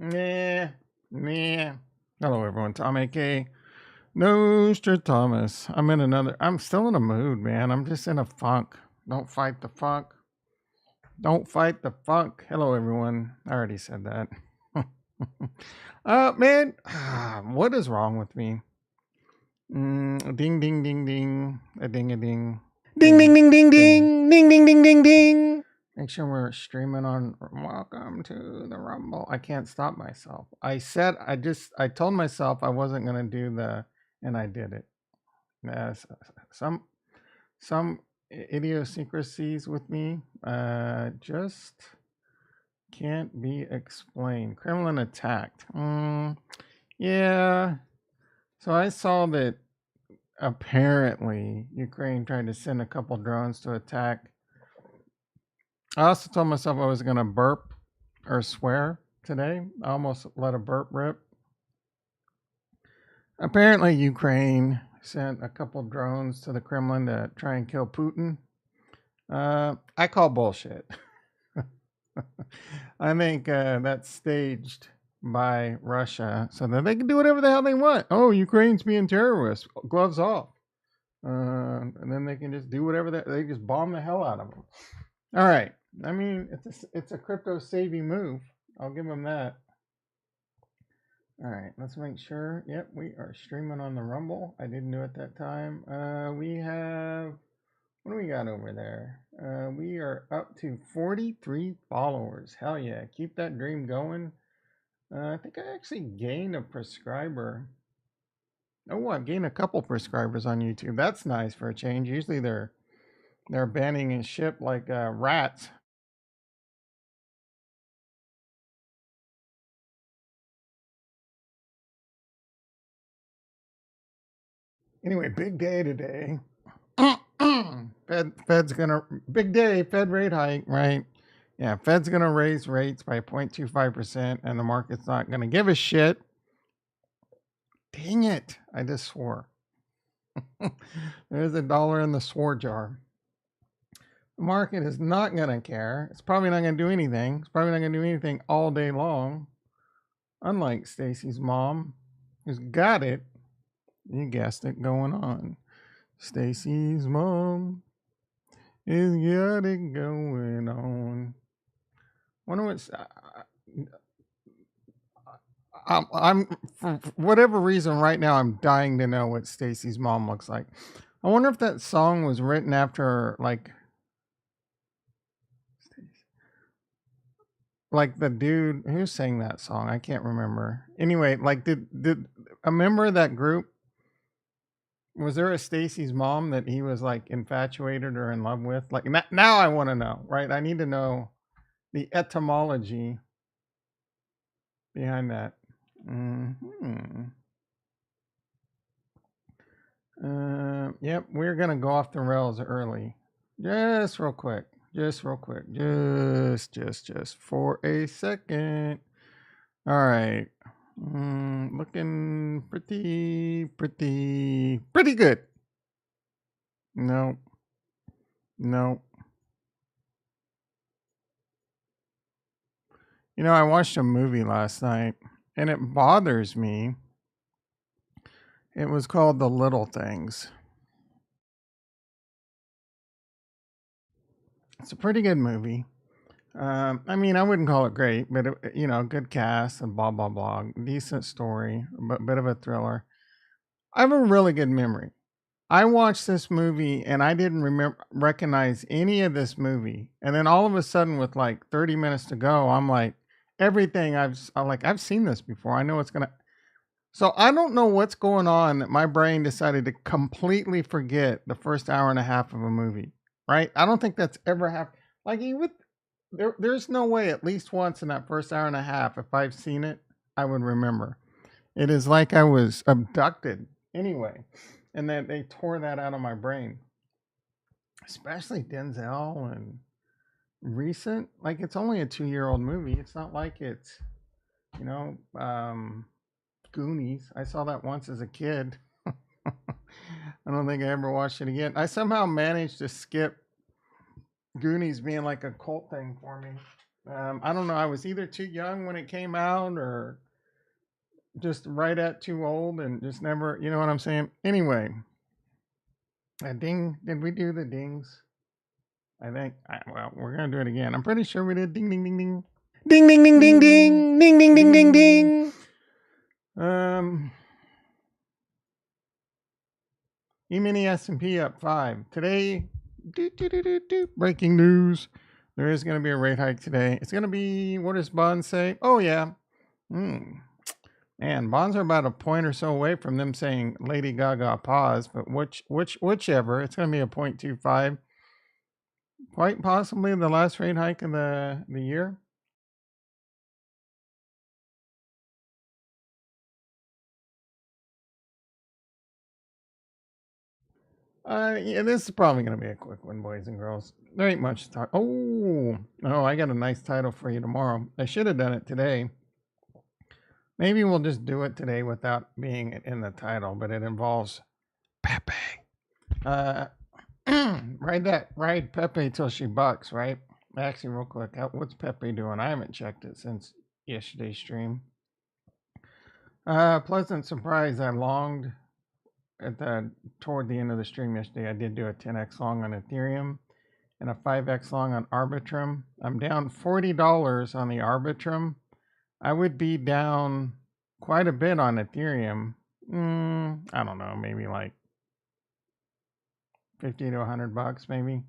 Meh, meh. Hello, everyone. Tom, A.K. Nostradamus. I'm still in a mood, man. I'm just in a funk. Don't fight the funk. Don't fight the funk. Hello, everyone. I already said that. Man, what is wrong with me? Ding, ding, ding, ding. A ding, a ding. Ding, ding, ding, ding, ding, ding, ding, ding, ding, ding. Make sure we're streaming on Welcome to the Rumble. I can't stop myself. I told myself I wasn't gonna do and I did it. Yes, some idiosyncrasies with me just can't be explained. Kremlin attacked. Yeah. So I saw that apparently Ukraine tried to send a couple drones to attack. I also told myself I was going to burp or swear today. I almost let a burp rip. Apparently, Ukraine sent a couple drones to the Kremlin to try and kill Putin. I call bullshit. I think that's staged by Russia so that they can do whatever the hell they want. Oh, Ukraine's being terrorists. Gloves off. And then they can just do whatever they just bomb the hell out of them. All right. I mean, it's a crypto savvy move. I'll give them that. All right, let's make sure. Yep, we are streaming on the Rumble. I didn't do it that time. We have, what do we got over there? We are up to 43 followers. Hell yeah, keep that dream going. I think I actually gained a prescriber. Oh, I've gained a couple prescribers on YouTube. That's nice for a change. Usually they're banning and ship like rats. Anyway, big day today. Fed's gonna big day. Fed rate hike, right? Yeah, Fed's gonna raise rates by 0.25%, and the market's not gonna give a shit. Dang it! I just swore. There's $1 in the swore jar. The market is not gonna care. It's probably not gonna do anything. It's probably not gonna do anything all day long. Unlike Stacy's mom, who's got it. You guessed it, going on. Stacy's mom is got it going on. Wonder what's. I'm for whatever reason right now I'm dying to know what Stacy's mom looks like. I wonder if that song was written after like the dude who sang that song. I can't remember. Anyway, like did a member of that group, was there a Stacy's mom that he was like infatuated or in love with? Like now I want to know, right? I need to know the etymology behind that. Yep, we're gonna go off the rails early. Just real quick. Just real quick. Just for a second. All right. Looking pretty good. No. No. You know, I watched a movie last night and it bothers me. It was called The Little Things. It's a pretty good movie. I mean, I wouldn't call it great, but good cast and blah blah blah, decent story, but bit of a thriller. I have a really good memory. I watched this movie and I didn't recognize any of this movie, and then all of a sudden, with like 30 minutes to go, I'm like, everything I've seen this before. I know it's gonna. So I don't know what's going on that my brain decided to completely forget the first hour and a half of a movie. Right? I don't think that's ever happened. Like you would there's no way at least once in that first hour and a half, if I've seen it, I would remember. It is like I was abducted anyway, and then they tore that out of my brain. Especially Denzel and recent, like it's only a 2-year-old movie. It's not like it's, you know, Goonies. I saw that once as a kid. I don't think I ever watched it again. I somehow managed to skip Goonies being like a cult thing for me. I don't know. I was either too young when it came out or just right at too old and just never, you know what I'm saying? Anyway, a ding. Did we do the dings? I think, well, we're going to do it again. I'm pretty sure we did ding, ding, ding, ding. Ding ding ding ding Ding, ding. Ding ding ding, ding ding, ding ding. ding. Um, E-mini S&P up 5. Today, breaking news. There is going to be a rate hike today. It's going to be, what does Bond say? Oh, yeah. Man, bonds are about a point or so away from them saying Lady Gaga pause, but whichever, it's going to be a 0.25. Quite possibly the last rate hike of the year. Yeah, this is probably going to be a quick one, boys and girls. There ain't much to talk. Oh, I got a nice title for you tomorrow. I should have done it today. Maybe we'll just do it today without being in the title, but it involves Pepe. Uh, ride Pepe till she bucks, right? Actually, real quick, what's Pepe doing? I haven't checked it since yesterday's stream. Pleasant surprise. I longed toward the end of the stream yesterday. I did do a 10x long on Ethereum and a 5x long on Arbitrum. I'm down $40 on the Arbitrum. I would be down quite a bit on Ethereum. I don't know, maybe like 50 to 100 bucks, maybe.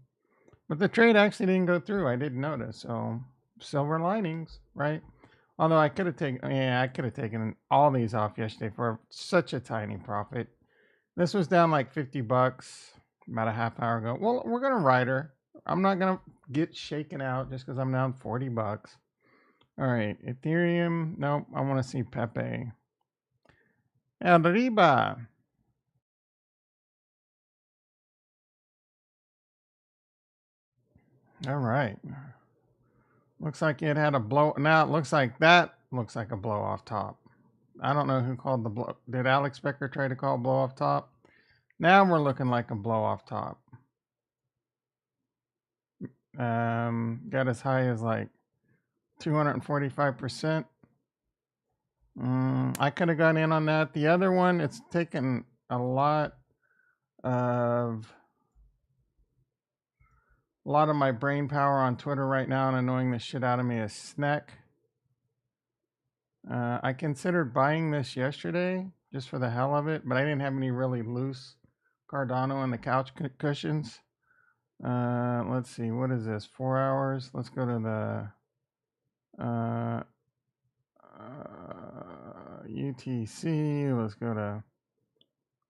But the trade actually didn't go through. I didn't notice. So silver linings, right? Although I could have taken all these off yesterday for such a tiny profit. This was down like 50 bucks about a half hour ago. Well, we're gonna ride her. I'm not gonna get shaken out just because I'm down 40 bucks. All right, Ethereum. Nope, I want to see Pepe. Arriba. All right. Looks like it had a blow. Now it looks like that looks like a blow off top. I don't know who called the blow. Did Alex Becker try to call blow off top? Now we're looking like a blow off top. Got as high as like 245%. I could have gone in on that. The other one, it's taken a lot of my brain power on Twitter right now and annoying the shit out of me as snack. I considered buying this yesterday just for the hell of it, but I didn't have any really loose Cardano on the couch cushions. Let's see, what is this? 4 hours. Let's go to the UTC. Let's go to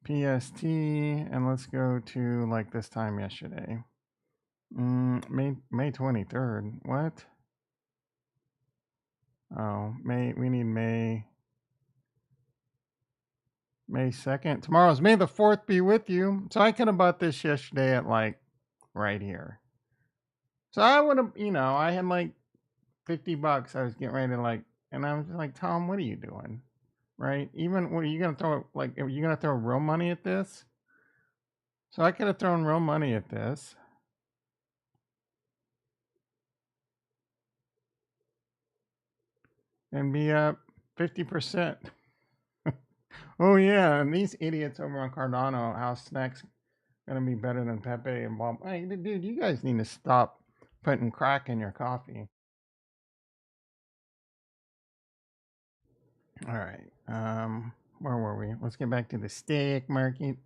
PST, and let's go to like this time yesterday. May 23rd. What? Oh, May. We need May 2nd. Tomorrow's May the 4th be with you. So I could have bought this yesterday at like right here. So I would have, I had like 50 bucks. I was getting ready to like, and I was like, Tom, what are you doing? Right? Even, what are you going to throw, like, are you going to throw real money at this? So I could have thrown real money at this. And be up 50%. Oh, yeah. And these idiots over on Cardano, how Snack's going to be better than Pepe and Bob. Hey, dude, you guys need to stop putting crack in your coffee. All right. Where were we? Let's get back to the steak market.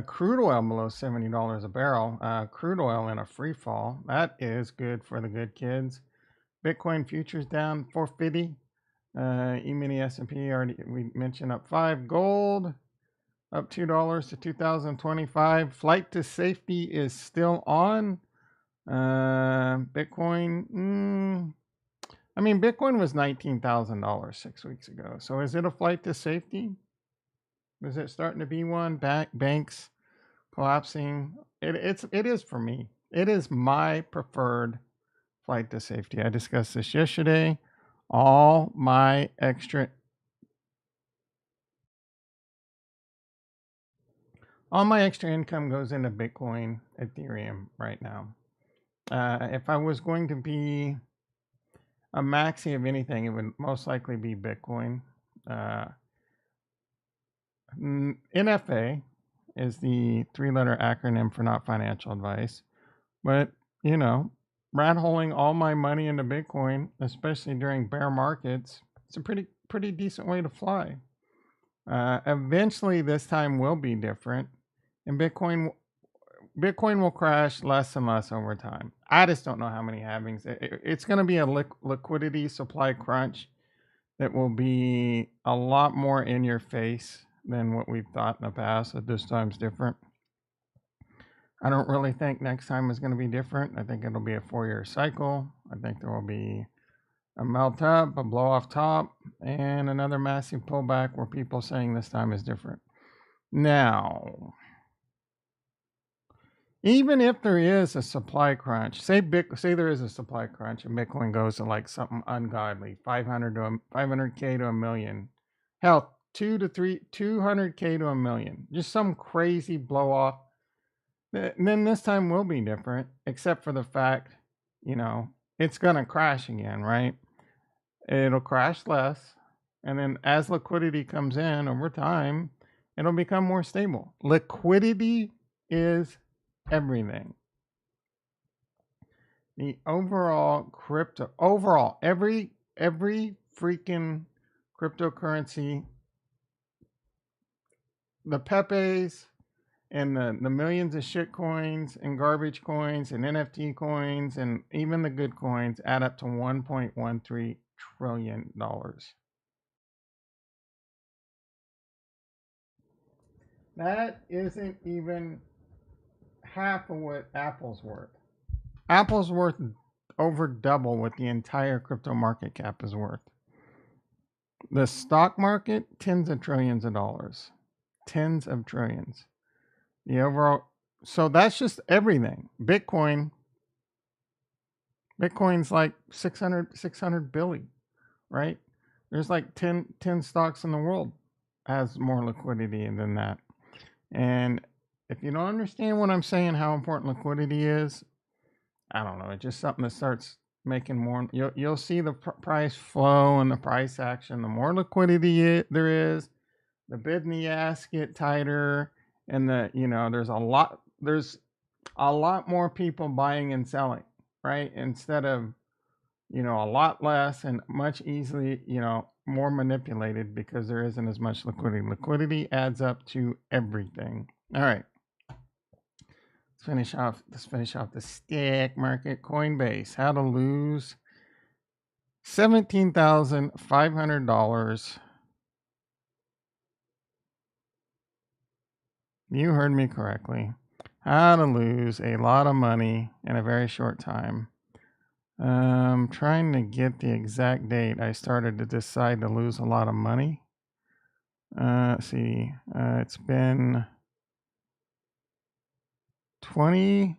Crude oil below $70 a barrel. Crude oil in a free fall. That is good for the good kids. Bitcoin futures down 450. E-mini S&P already we mentioned up 5. Gold up $2 to 2025. Flight to safety is still on. Bitcoin. Bitcoin was $19,000 6 weeks ago. So is it a flight to safety? Is it starting to be one? Banks collapsing. It is for me. It is my preferred flight to safety. I discussed this yesterday. All my extra income goes into Bitcoin, Ethereum right now. If I was going to be a maxi of anything, it would most likely be Bitcoin. Uh, NFA is the three-letter acronym for not financial advice. But, you know, rat holing all my money into Bitcoin, especially during bear markets, it's a pretty decent way to fly. Eventually, this time will be different, and Bitcoin will crash less and less over time. I just don't know how many halvings. It's going to be a liquidity supply crunch that will be a lot more in your face than what we've thought in the past. That this time's different. I don't really think next time is going to be different. I think it'll be a 4-year cycle. I think there will be a melt up, a blow off top, and another massive pullback where people saying this time is different. Now, even if there is a supply crunch, say there is a supply crunch and Bitcoin goes to like something ungodly, 500k to a million, hell, 200k to a million, just some crazy blow off. Then this time will be different, except for the fact, it's gonna crash again, right? It'll crash less, and then as liquidity comes in over time, it'll become more stable. Liquidity is everything. The overall every freaking cryptocurrency, the Pepes and the millions of shit coins and garbage coins and NFT coins and even the good coins add up to $1.13 trillion. That isn't even half of what Apple's worth. Apple's worth over double what the entire crypto market cap is worth. The stock market, tens of trillions of dollars. Tens of trillions. The overall, so that's just everything. Bitcoin's like 600 billion, right? There's like 10 stocks in the world has more liquidity than that. And if you don't understand what I'm saying, how important liquidity is, I don't know. It's just something that starts making more. You'll see the price flow and the price action. The more liquidity there is, the bid and the ask get tighter, and there's a lot more people buying and selling, right? Instead of a lot less and much easily more manipulated because there isn't as much liquidity. Liquidity adds up to everything. All right. Let's finish off the stock market. Coinbase, how to lose $17,500. You heard me correctly. How to lose a lot of money in a very short time. Trying to get the exact date I started to decide to lose a lot of money. Let's see. It's been 19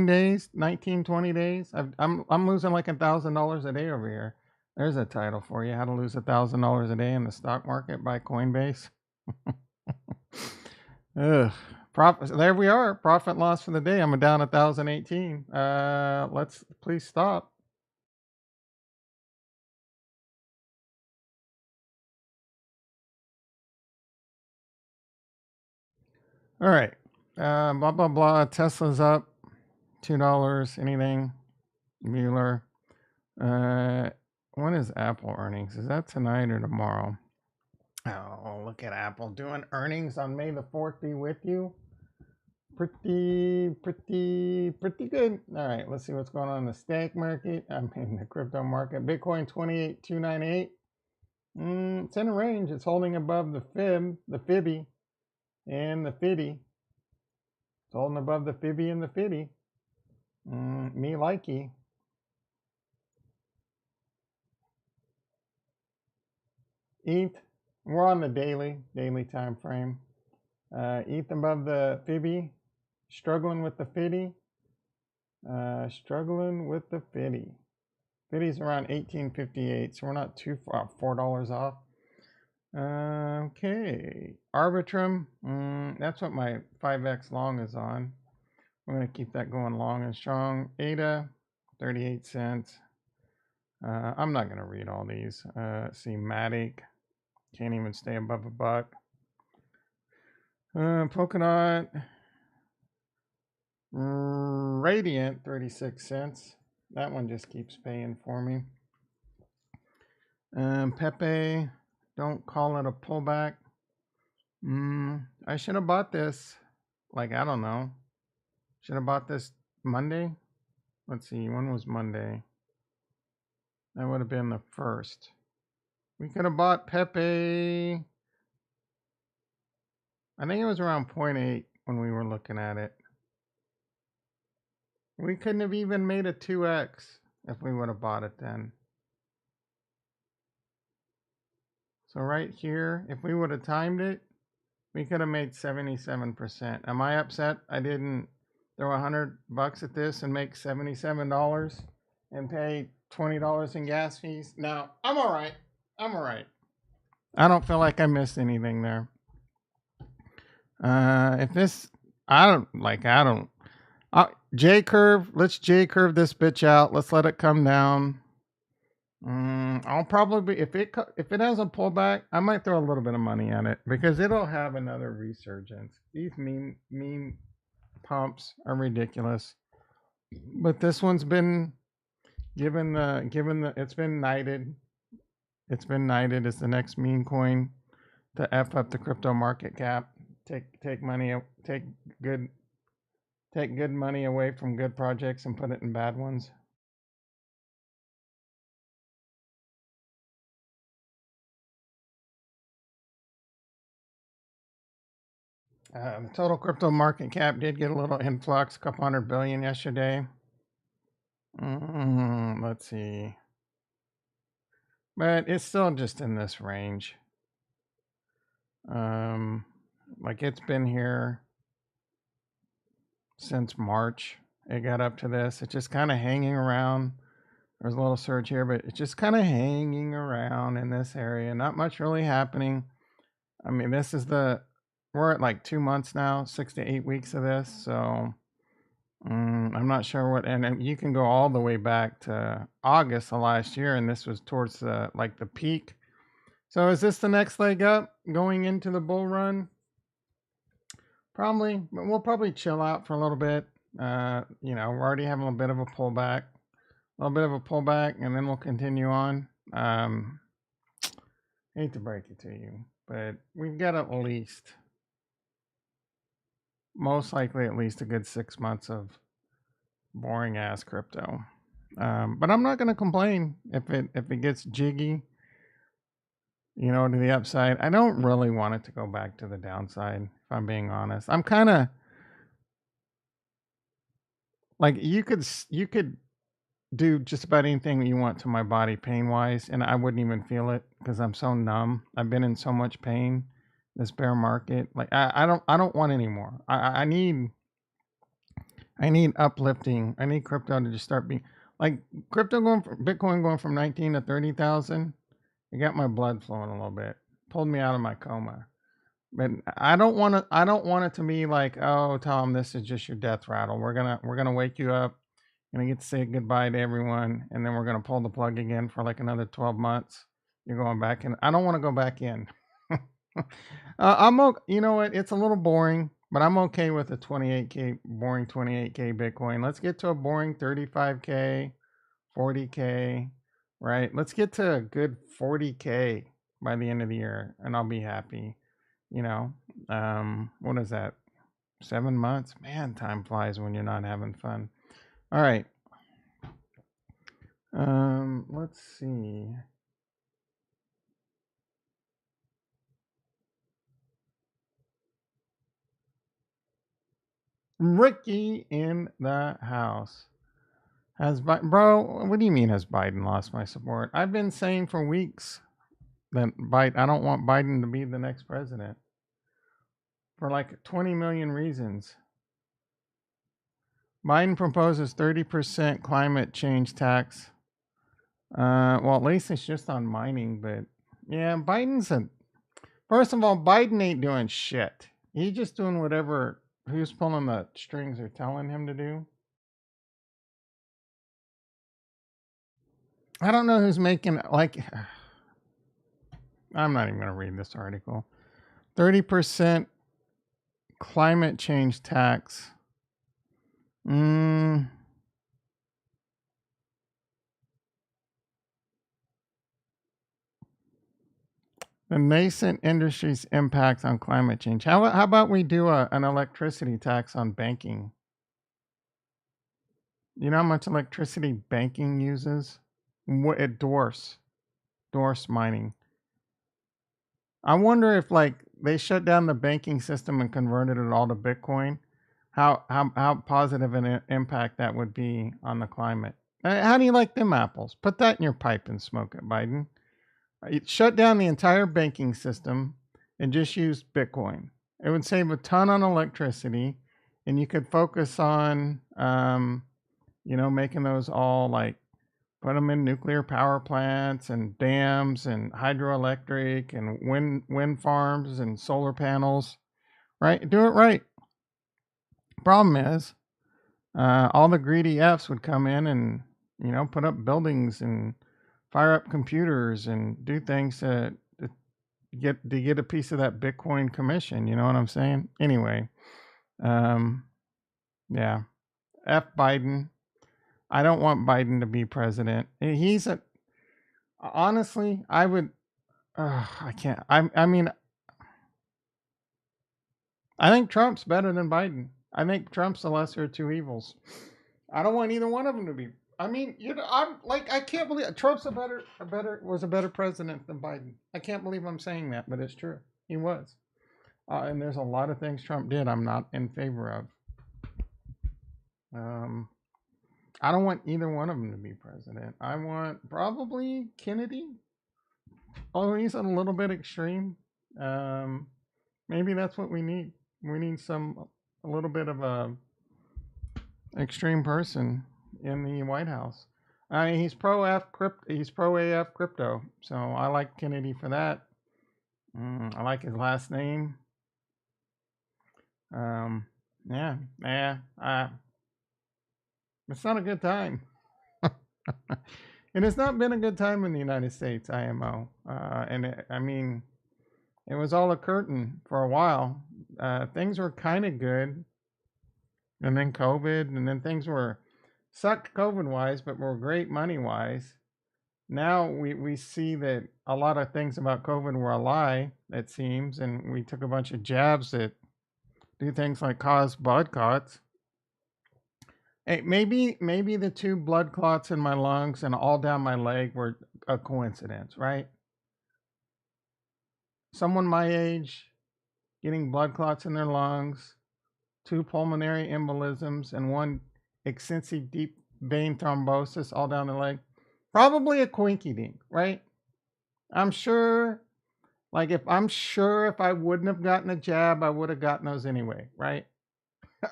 days, 20 days. I'm losing like $1,000 a day over here. There's a title for you: How to Lose $1,000 a Day in the Stock Market by Coinbase. Ugh. Profit. There we are. Profit loss for the day. I'm down 1,018. Let's please stop. All right. Blah blah blah. Tesla's up $2. Anything? Mueller. When is Apple earnings? Is that tonight or tomorrow? Oh, look at Apple doing earnings on May the 4th. Be with you. Pretty good. All right, let's see what's going on in the stock market. The crypto market. Bitcoin 28,298. It's in a range. It's holding above the Fibby, and the Fiddy. It's holding above the Fibby and the Fiddy. Me likey. ETH. We're on the daily time frame. ETH above the Fibby. Struggling with the Fiddy. Struggling with the Fiddy. Fiddy's around 1858, so we're not too far. $4 off. Okay. Arbitrum. That's what my 5x long is on. We're going to keep that going long and strong. ADA, 38 cents. I'm not going to read all these. See, Matic can't even stay above a buck. Polkadot, Radiant, 36 cents. That one just keeps paying for me. Pepe, don't call it a pullback. I should have bought this. Like, I don't know. Should have bought this Monday. Let's see, when was Monday? That would have been the first. We could have bought Pepe. I think it was around 0.8 when we were looking at it. We couldn't have even made a 2x if we would have bought it then. So right here, if we would have timed it, we could have made 77%. Am I upset I didn't throw $100 at this and make $77 and pay $20 in gas fees? No, I'm all right. I'm all right. I don't feel like I missed anything there. If this, I don't, J curve, let's J curve this bitch out. Let's let it come down. I'll probably, if it has a pullback, I might throw a little bit of money on it because it'll have another resurgence. These meme pumps are ridiculous, but this one's been given the it's been knighted. It's been knighted as the next meme coin to f up the crypto market cap. Take money, take good money away from good projects and put it in bad ones. The total crypto market cap did get a little influx, a couple hundred billion yesterday. Let's see. But it's still just in this range. Like it's been here since March. It got up to this. It's just kind of hanging around. There's a little surge here, but it's just kind of hanging around in this area. Not much really happening. I mean, we're at like 2 months now, 6 to 8 weeks of this. So I'm not sure what, and you can go all the way back to August of last year, and this was towards the peak. So is this the next leg up going into the bull run? Probably, but we'll probably chill out for a little bit. We're already having a bit of a pullback, and then we'll continue on. Hate to break it to you, but we've got at least, most likely, at least a good 6 months of boring ass crypto. But I'm not going to complain if it gets jiggy, to the upside. I don't really want it to go back to the downside, if I'm being honest. I'm kind of like, you could do just about anything that you want to my body pain wise, and I wouldn't even feel it because I'm so numb. I've been in so much pain this bear market. Like I don't want any more. I need uplifting. I need crypto to just start being like Bitcoin going from 19 to 30,000. It got my blood flowing a little bit. Pulled me out of my coma. But I don't want it to be like, oh, Tom, this is just your death rattle. We're gonna wake you up. Gonna get to say goodbye to everyone, and then we're gonna pull the plug again for like another 12 months. You're going back in. I don't want to go back in. You know what? It's a little boring, but I'm okay with a 28K, boring 28K Bitcoin. Let's get to a boring 35K, 40K, right? Let's get to a good 40K by the end of the year, and I'll be happy. What is that? 7 months? Man, time flies when you're not having fun. All right. Let's see. Ricky in the house. Bro, what do you mean has Biden lost my support? I've been saying for weeks that I don't want Biden to be the next president for like 20 million reasons. Biden proposes 30% climate change tax. Well, at least it's just on mining, but yeah, first of all, Biden ain't doing shit. He's just doing whatever who's pulling the strings are telling him to do. I don't know who's making like. I'm not even going to read this article. 30% climate change tax. Mm, the nascent industry's impact on climate change. How about we do an electricity tax on banking? You know how much electricity banking uses? What it dwarfs mining. I wonder if like they shut down the banking system and converted it all to Bitcoin, how positive an impact that would be on the climate. How do you like them apples? Put that in your pipe and smoke it, Biden. Shut down the entire banking system and just use Bitcoin. It would save a ton on electricity, and you could focus on, making those all like put them in nuclear power plants and dams and hydroelectric and wind farms and solar panels. Right? Do it right. Problem is, all the greedy Fs would come in and put up buildings and fire up computers and do things to get a piece of that Bitcoin commission. You know what I'm saying? Anyway, um, yeah. F Biden. I don't want Biden to be president. He's a honestly. I would. I can't. I mean, I think Trump's better than Biden. I think Trump's the lesser of two evils. I don't want either one of them to be. I mean, I'm like, I can't believe Trump's a better president than Biden. I can't believe I'm saying that, but it's true. He was. And there's a lot of things Trump did I'm not in favor of. Um, I don't want either one of them to be president. I want probably Kennedy. Oh, he's a little bit extreme. Um, Maybe that's what we need. We need a little bit of a extreme person in the White House. I mean, he's pro AF crypto, so I like Kennedy for that. I like his last name. Um, yeah, yeah. It's not a good time, and it's not been a good time in the United States. IMO, I mean, it was all a curtain for a while. Things were kind of good, and then COVID, and then things were sucked COVID wise, but were great money wise. Now we see that a lot of things about COVID were a lie, it seems, and we took a bunch of jabs that do things like cause blood clots. Hey, maybe the two blood clots in my lungs and all down my leg were a coincidence, right? Someone my age getting blood clots in their lungs, two pulmonary embolisms, and one extensive deep vein thrombosis all down the leg. Probably a quinky dink, right? I'm sure, if I wouldn't have gotten a jab, I would have gotten those anyway, right?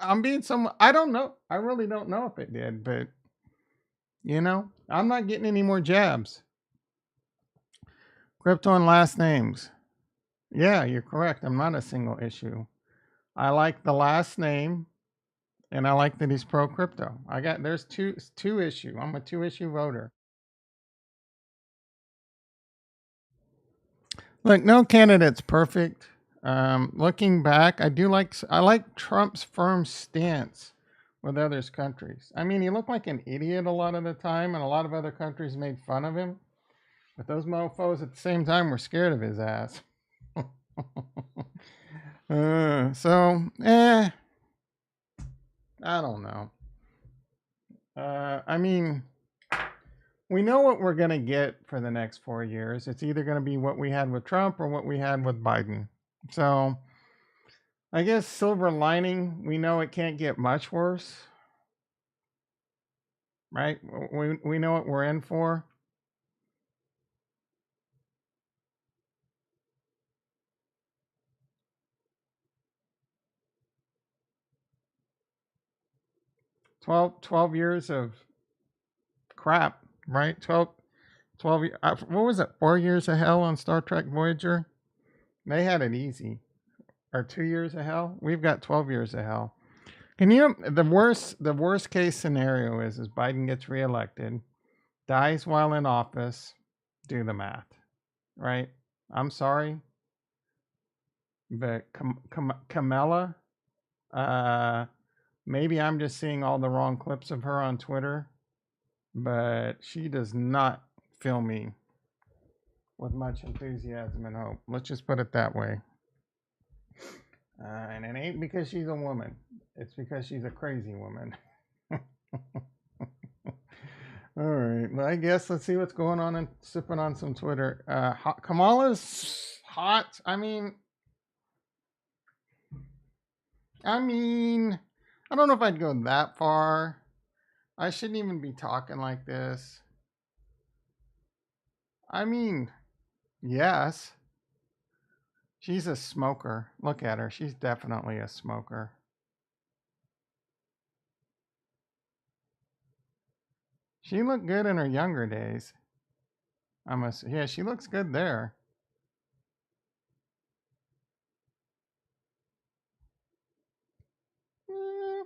I don't know. I really don't know if it did, but I'm not getting any more jabs. Crypto and last names. Yeah, you're correct. I'm not a single issue. I like the last name and I like that he's pro crypto. There's two issue. I'm a two issue voter. Look, no candidate's perfect. Looking back, I like Trump's firm stance with others countries. I mean, he looked like an idiot a lot of the time, and a lot of other countries made fun of him. But those mofo's at the same time were scared of his ass. I don't know. I mean, we know what we're going to get for the next 4 years. It's either going to be what we had with Trump or what we had with Biden. So I guess silver lining, we know it can't get much worse, right? We know what we're in for. 12 years of crap, right? 12 what was it? 4 years of hell on Star Trek Voyager? They had it easy. Or 2 years of hell? We've got 12 years of hell. The worst case scenario is Biden gets reelected. dies while in office, do the math, right? I'm sorry, but Kamala, uh, maybe I'm just seeing all the wrong clips of her on Twitter, but she does not fill me with much enthusiasm and hope. Let's just put it that way. And it ain't because she's a woman, it's because she's a crazy woman. All right. Well, I guess let's see what's going on and sipping on some Twitter. Kamala's hot. I don't know if I'd go that far. I shouldn't even be talking like this. Yes, she's a smoker. Look at her. She's definitely a smoker. She looked good in her younger days. Yeah, she looks good there. Eh,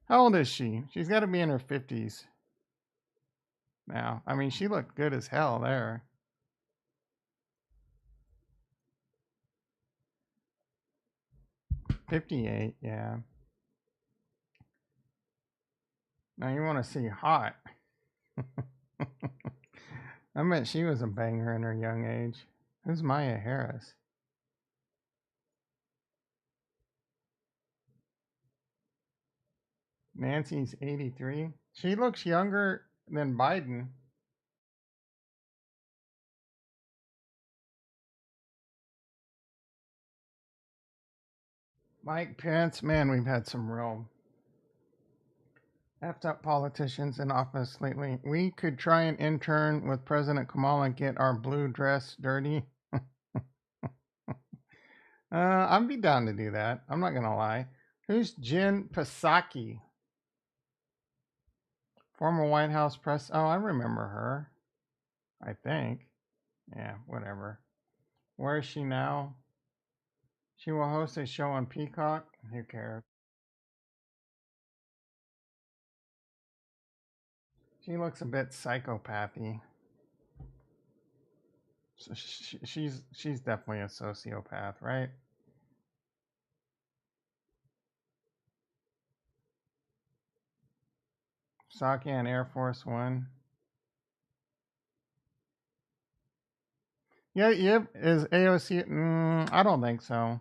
how old is she? She's got to be in her 50s now. She looked good as hell there. 58, yeah. Now you want to see hot. I bet she was a banger in her young age. Who's Maya Harris? Nancy's 83. She looks younger than Biden. Mike Pence, man, we've had some real effed up politicians in office lately. We could try and intern with President Kamala and get our blue dress dirty. I'd be down to do that. I'm not gonna lie. Who's Jen Psaki? Former White House press. Oh, I remember her. I think. Yeah, whatever. Where is she now? She will host a show on Peacock. Who cares? She looks a bit psychopathy. So she's definitely a sociopath, right? Saki on Air Force One. Yeah, yep. Is AOC? I don't think so.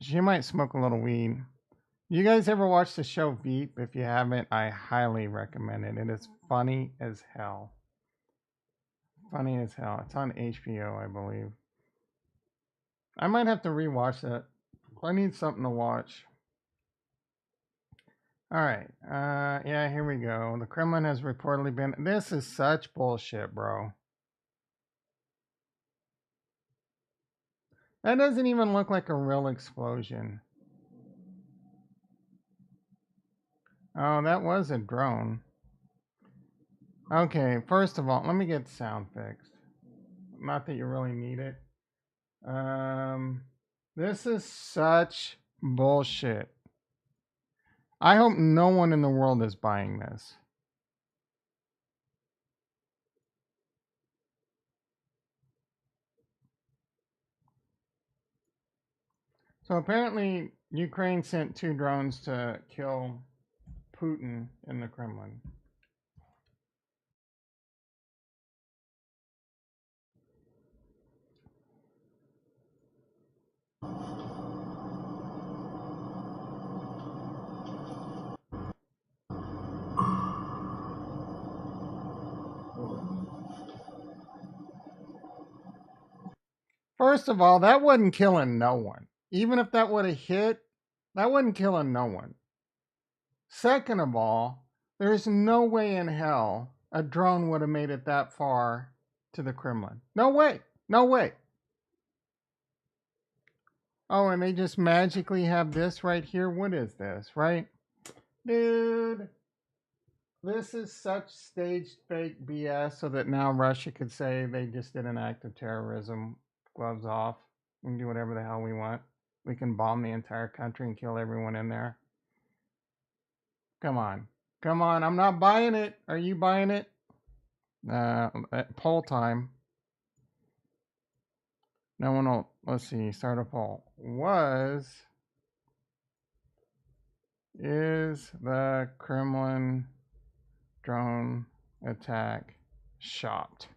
She might smoke a little weed. You guys ever watch the show Veep? If you haven't, I highly recommend it. It is funny as hell. Funny as hell. It's on HBO, I believe. I might have to rewatch that. I need something to watch. All right. Yeah, here we go. The Kremlin has reportedly been. This is such bullshit, bro. That doesn't even look like a real explosion. Oh, that was a drone. Okay, first of all, let me get the sound fixed. Not that you really need it. This is such bullshit. I hope no one in the world is buying this. So apparently, Ukraine sent 2 drones to kill Putin in the Kremlin. First of all, that wasn't killing no one. Even if that would have hit, that wasn't killing no one. Second of all, there's no way in hell a drone would have made it that far to the Kremlin. No way. No way. Oh, and they just magically have this right here. What is this, right? Dude, this is such staged fake BS so that now Russia could say they just did an act of terrorism. Gloves off. We can do whatever the hell we want. We can bomb the entire country and kill everyone in there. Come on. Come on, I'm not buying it. Are you buying it? Poll time. No one will. Let's see. Start a poll. Is the Kremlin drone attack shopped?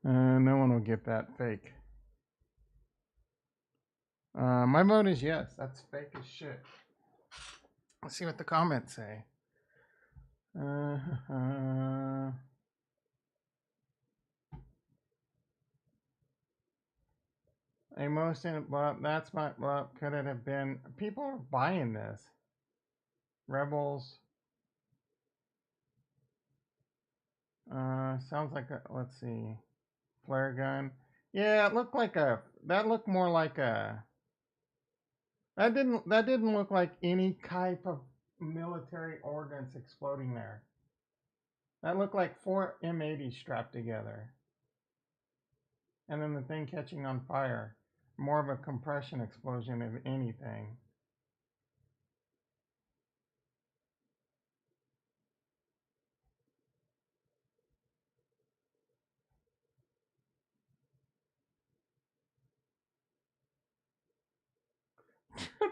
No one will get that fake. My vote is yes. That's fake as shit. Let's see what the comments say. A most in, well, that's my, well, could it have been? People are buying this. Rebels. Sounds like a, let's see. Flare gun. Yeah, it looked like a, that looked more like a, that didn't look like any type of military ordnance exploding there. That looked like 4 M80s strapped together. And then the thing catching on fire. More of a compression explosion than anything.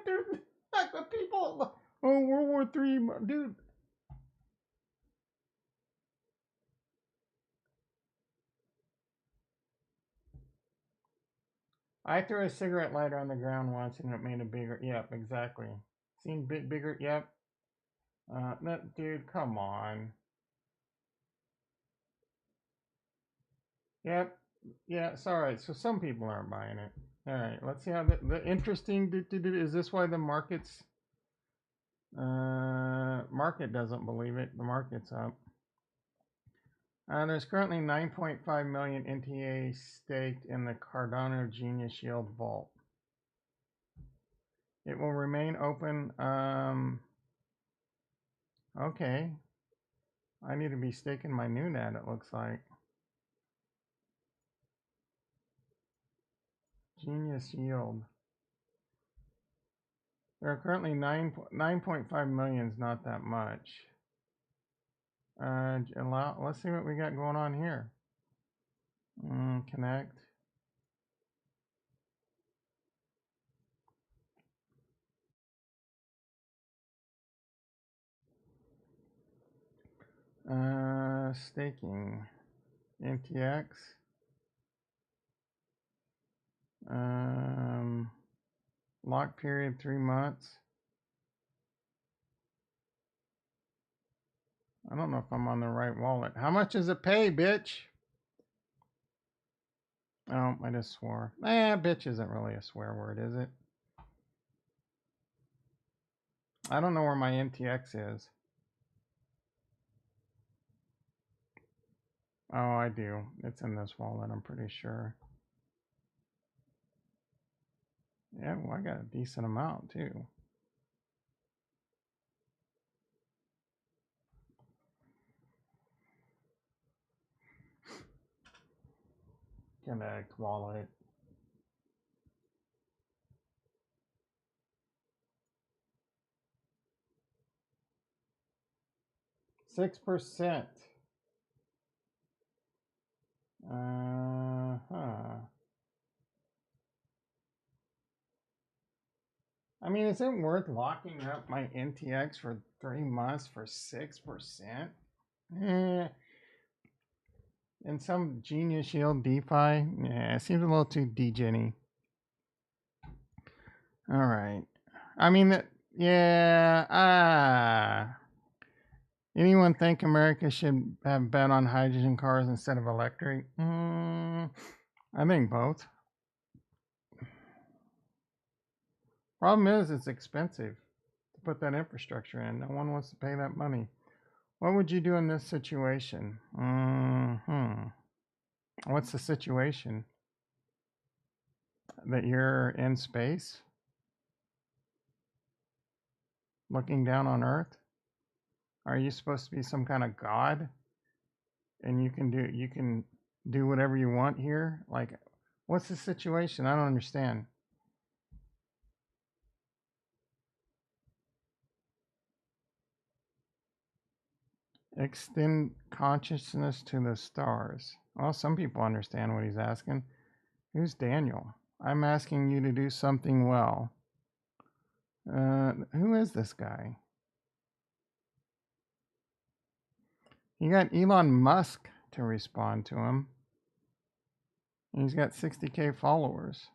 Dude, like the people, oh, World War III, dude. I threw a cigarette lighter on the ground once and it made a bigger, yep, exactly. Seen bigger, yep. No, dude, come on. Yep, yeah, it's all right. So some people aren't buying it. All right, let's see how the interesting, is this why the market's, market doesn't believe it. The market's up. There's currently 9.5 million NTA staked in the Cardano Genius Yield Vault. It will remain open. Okay. I need to be staking my new net, it looks like. Genius Yield. There are currently 9.5 million, is not that much. Let's see what we got going on here. Connect. Staking. NTX. Lock period 3 months. I don't know if I'm on the right wallet. How much does it pay, bitch? Oh, I just swore. Bitch isn't really a swear word, is it? I don't know where my NTX is. Oh, I do. It's in this wallet, I'm pretty sure. Yeah, well, I got a decent amount too. Connect wallet. %6. I mean, is it worth locking up my NTX for 3 months for 6%? Eh. And some Genius Yield DeFi? Yeah, it seems a little too degen-y. All right. I mean, yeah. Anyone think America should have bet on hydrogen cars instead of electric? I think both. Problem is, it's expensive to put that infrastructure in. No one wants to pay that money. What would you do in this situation? What's the situation? That you're in space? Looking down on Earth? Are you supposed to be some kind of god? And you can do whatever you want here? Like, what's the situation? I don't understand. Extend consciousness to the stars. Well, some people understand what he's asking. Who's Daniel? I'm asking you to do something well. Who is this guy? You got Elon Musk to respond to him. He's got 60K followers.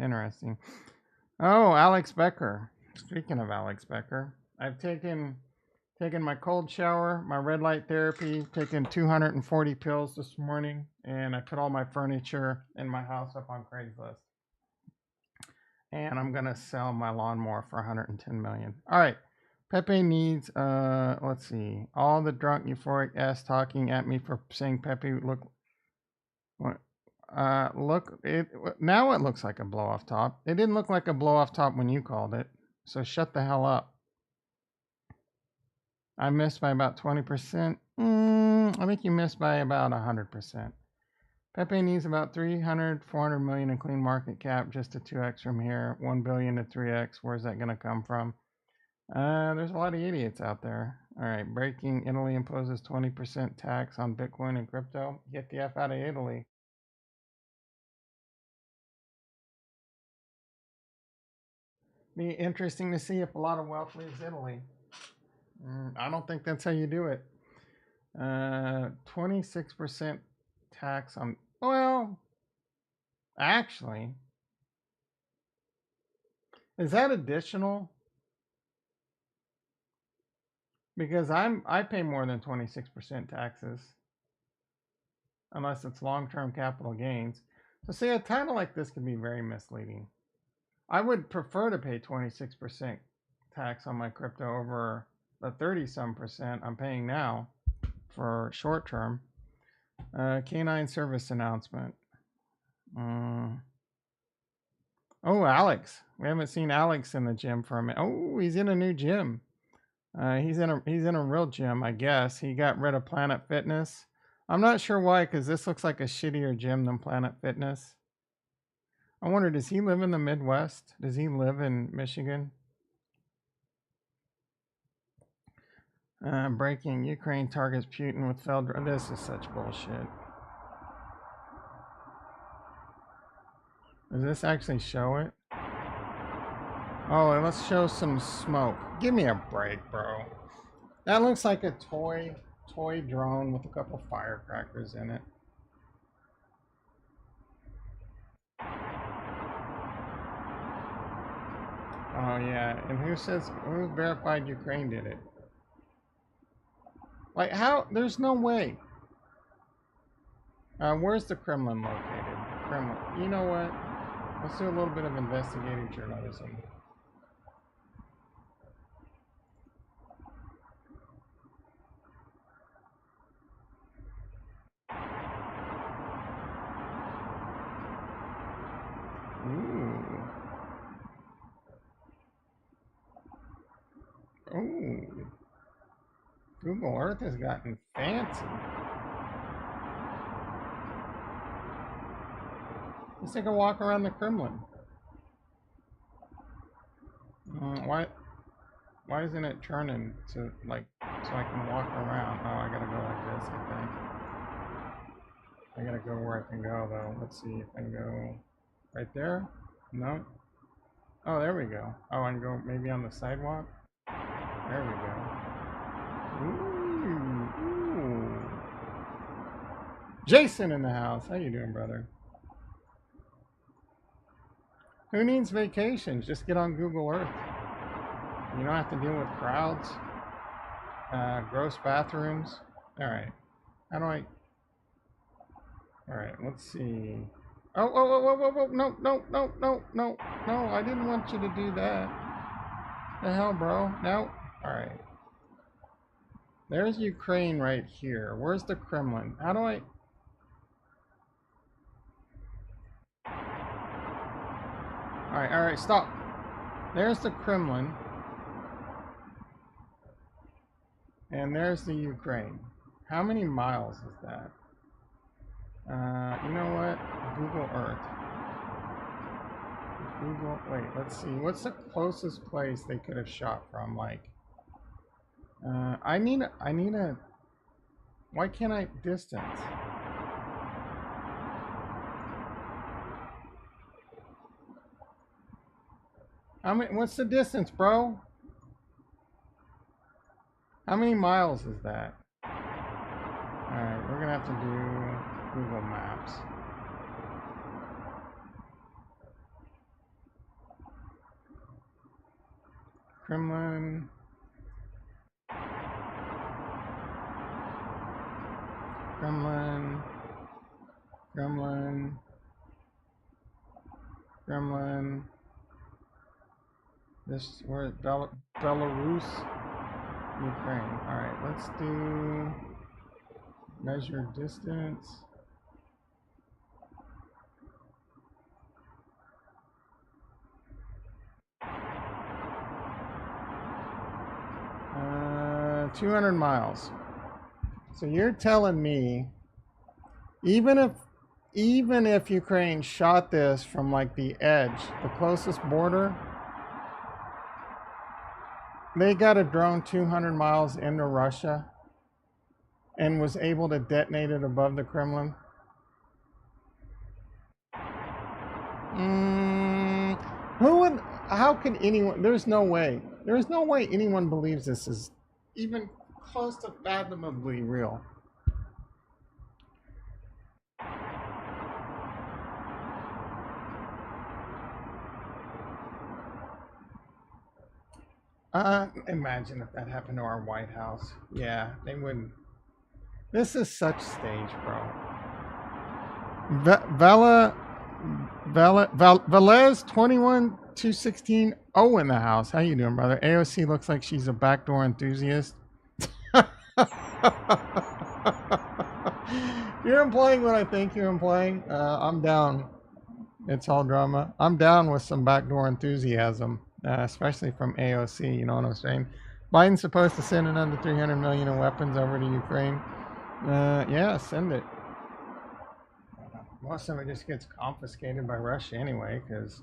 Interesting. Oh, Alex Becker. Speaking of Alex Becker, I've taken my cold shower, my red light therapy, taken 240 pills this morning, and I put all my furniture in my house up on Craigslist. And I'm gonna sell my lawnmower for 110 million. All right. Pepe needs let's see. All the drunk euphoric ass talking at me for saying Pepe look it now it looks like a blow off top. It didn't look like a blow off top when you called it. So shut the hell up. I missed by about 20%. I think you missed by about 100%. Pepe needs about 300, 400 million in clean market cap just to 2x from here. 1 billion to 3x. Where's that going to come from? There's a lot of idiots out there. All right, breaking. Italy imposes 20% tax on Bitcoin and crypto. Get the F out of Italy. Be interesting to see if a lot of wealth leaves Italy. I don't think that's how you do it. 26% tax on, well, actually, is that additional? Because I pay more than 26% taxes, unless it's long-term capital gains. So see, a title like this can be very misleading. I would prefer to pay 26% tax on my crypto over the 30-some% I'm paying now for short term. Canine service announcement. Oh, Alex. We haven't seen Alex in the gym for a minute. Oh, he's in a new gym. He's in a real gym, I guess. He got rid of Planet Fitness. I'm not sure why, because this looks like a shittier gym than Planet Fitness. I wonder, does he live in the Midwest? Does he live in Michigan? Breaking. Ukraine targets Putin with failed. This is such bullshit. Does this actually show it? Oh, let's show some smoke. Give me a break, bro. That looks like a toy drone with a couple firecrackers in it. Oh yeah, and who verified Ukraine did it? Like how? There's no way. Where's the Kremlin located? Kremlin. You know what? Let's do a little bit of investigative journalism. Ooh. Ooh. Google Earth has gotten fancy. Let's take a walk around the Kremlin. Why isn't it turning to like so I can walk around? Oh, I gotta go like this, I think. I gotta go where I can go though. Let's see if I can go right there. No. Oh, there we go. Oh, I can go maybe on the sidewalk. There we go. Ooh. Jason in the house. How you doing, brother? Who needs vacations? Just get on Google Earth. You don't have to deal with crowds, gross bathrooms. All right. How do I? All right. Let's see. Oh! No! No! I didn't want you to do that. The hell, bro? No. All right. There's Ukraine right here. Where's the Kremlin? How do I? All right, stop. There's the Kremlin. And there's the Ukraine. How many miles is that? You know what? Google Earth. Wait, let's see. What's the closest place they could have shot from? Like, I need a. Why can't I distance? How many? What's the distance, bro? How many miles is that? All right, we're gonna have to do Google Maps. Kremlin. Kremlin. Kremlin. Kremlin. This where Belarus, Ukraine. All right, let's do measure distance. Uh, 200 miles. So you're telling me even if Ukraine shot this from like the edge, the closest border, they got a drone 200 miles into Russia and was able to detonate it above the Kremlin? Who would? How can anyone? There's no way. There's no way anyone believes this is even close to fathomably real. Imagine if that happened to our White House. Yeah, they wouldn't. This is such stage, bro. Velez 21216 Oh in the house. How you doing, brother? AOC looks like she's a backdoor enthusiast. You're implying what I think you're implying. I'm down. It's all drama. I'm down with some backdoor enthusiasm, especially from AOC. You know what I'm saying? Biden's supposed to send another 300 million in weapons over to Ukraine. Yeah, send it. Most of it just gets confiscated by Russia anyway, because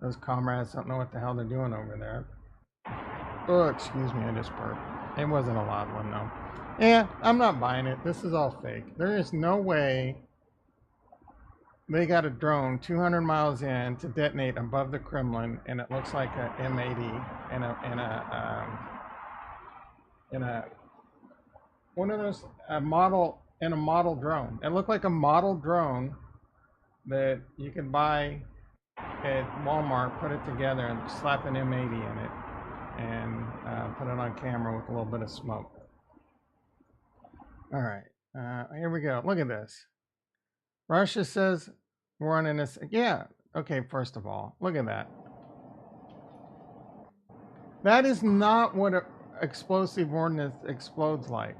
those comrades don't know what the hell they're doing over there. Oh, excuse me, I just burped. It wasn't a loud one though. Yeah, I'm not buying it. This is all fake. There is no way they got a drone 200 miles in to detonate above the Kremlin, and it looks like a M80 in a one of those a model drone. It looked like a model drone that you can buy at Walmart, put it together, and slap an M80 in it, and put it on camera with a little bit of smoke. All right, here we go. Look at this. Russia says we're on an. Yeah. Okay. First of all, look at that. That is not what an explosive ordnance explodes like.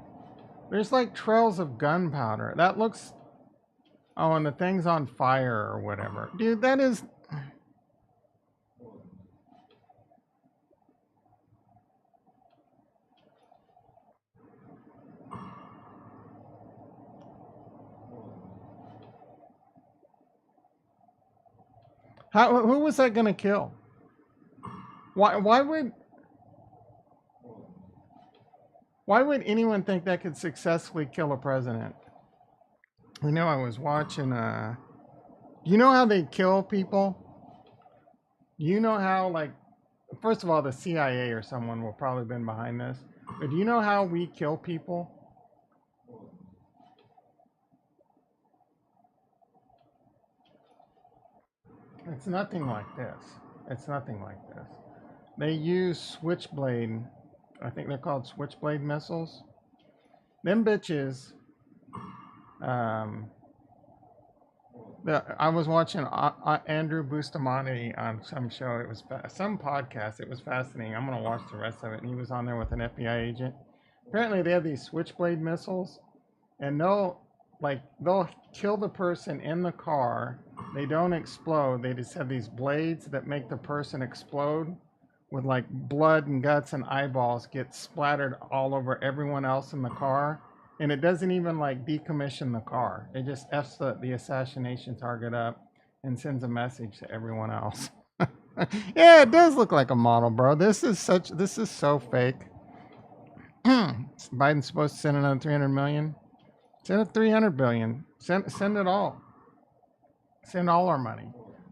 There's like trails of gunpowder. That looks. Oh, and the thing's on fire or whatever. Dude, that is. Who was that going to kill? Why would anyone think that could successfully kill a president? You know, I was watching. You know how they kill people? You know how, like, first of all, the CIA or someone will probably been behind this. But do you know how we kill people? It's nothing like this. It's nothing like this. They use switchblade. I think they're called switchblade missiles. Them bitches. Um, I was watching Andrew Bustamante on some show. It was some podcast. It was fascinating. I'm gonna watch the rest of it. And he was on there with an FBI agent. Apparently, they have these switchblade missiles, and they'll kill the person in the car. They don't explode. They just have these blades that make the person explode, with like blood and guts and eyeballs get splattered all over everyone else in the car. And it doesn't even like decommission the car. It just F's the assassination target up and sends a message to everyone else. Yeah, it does look like a model, bro. This is so fake. Biden's supposed to send another 300 million. Send it 300 billion. Send it all. Send all our money.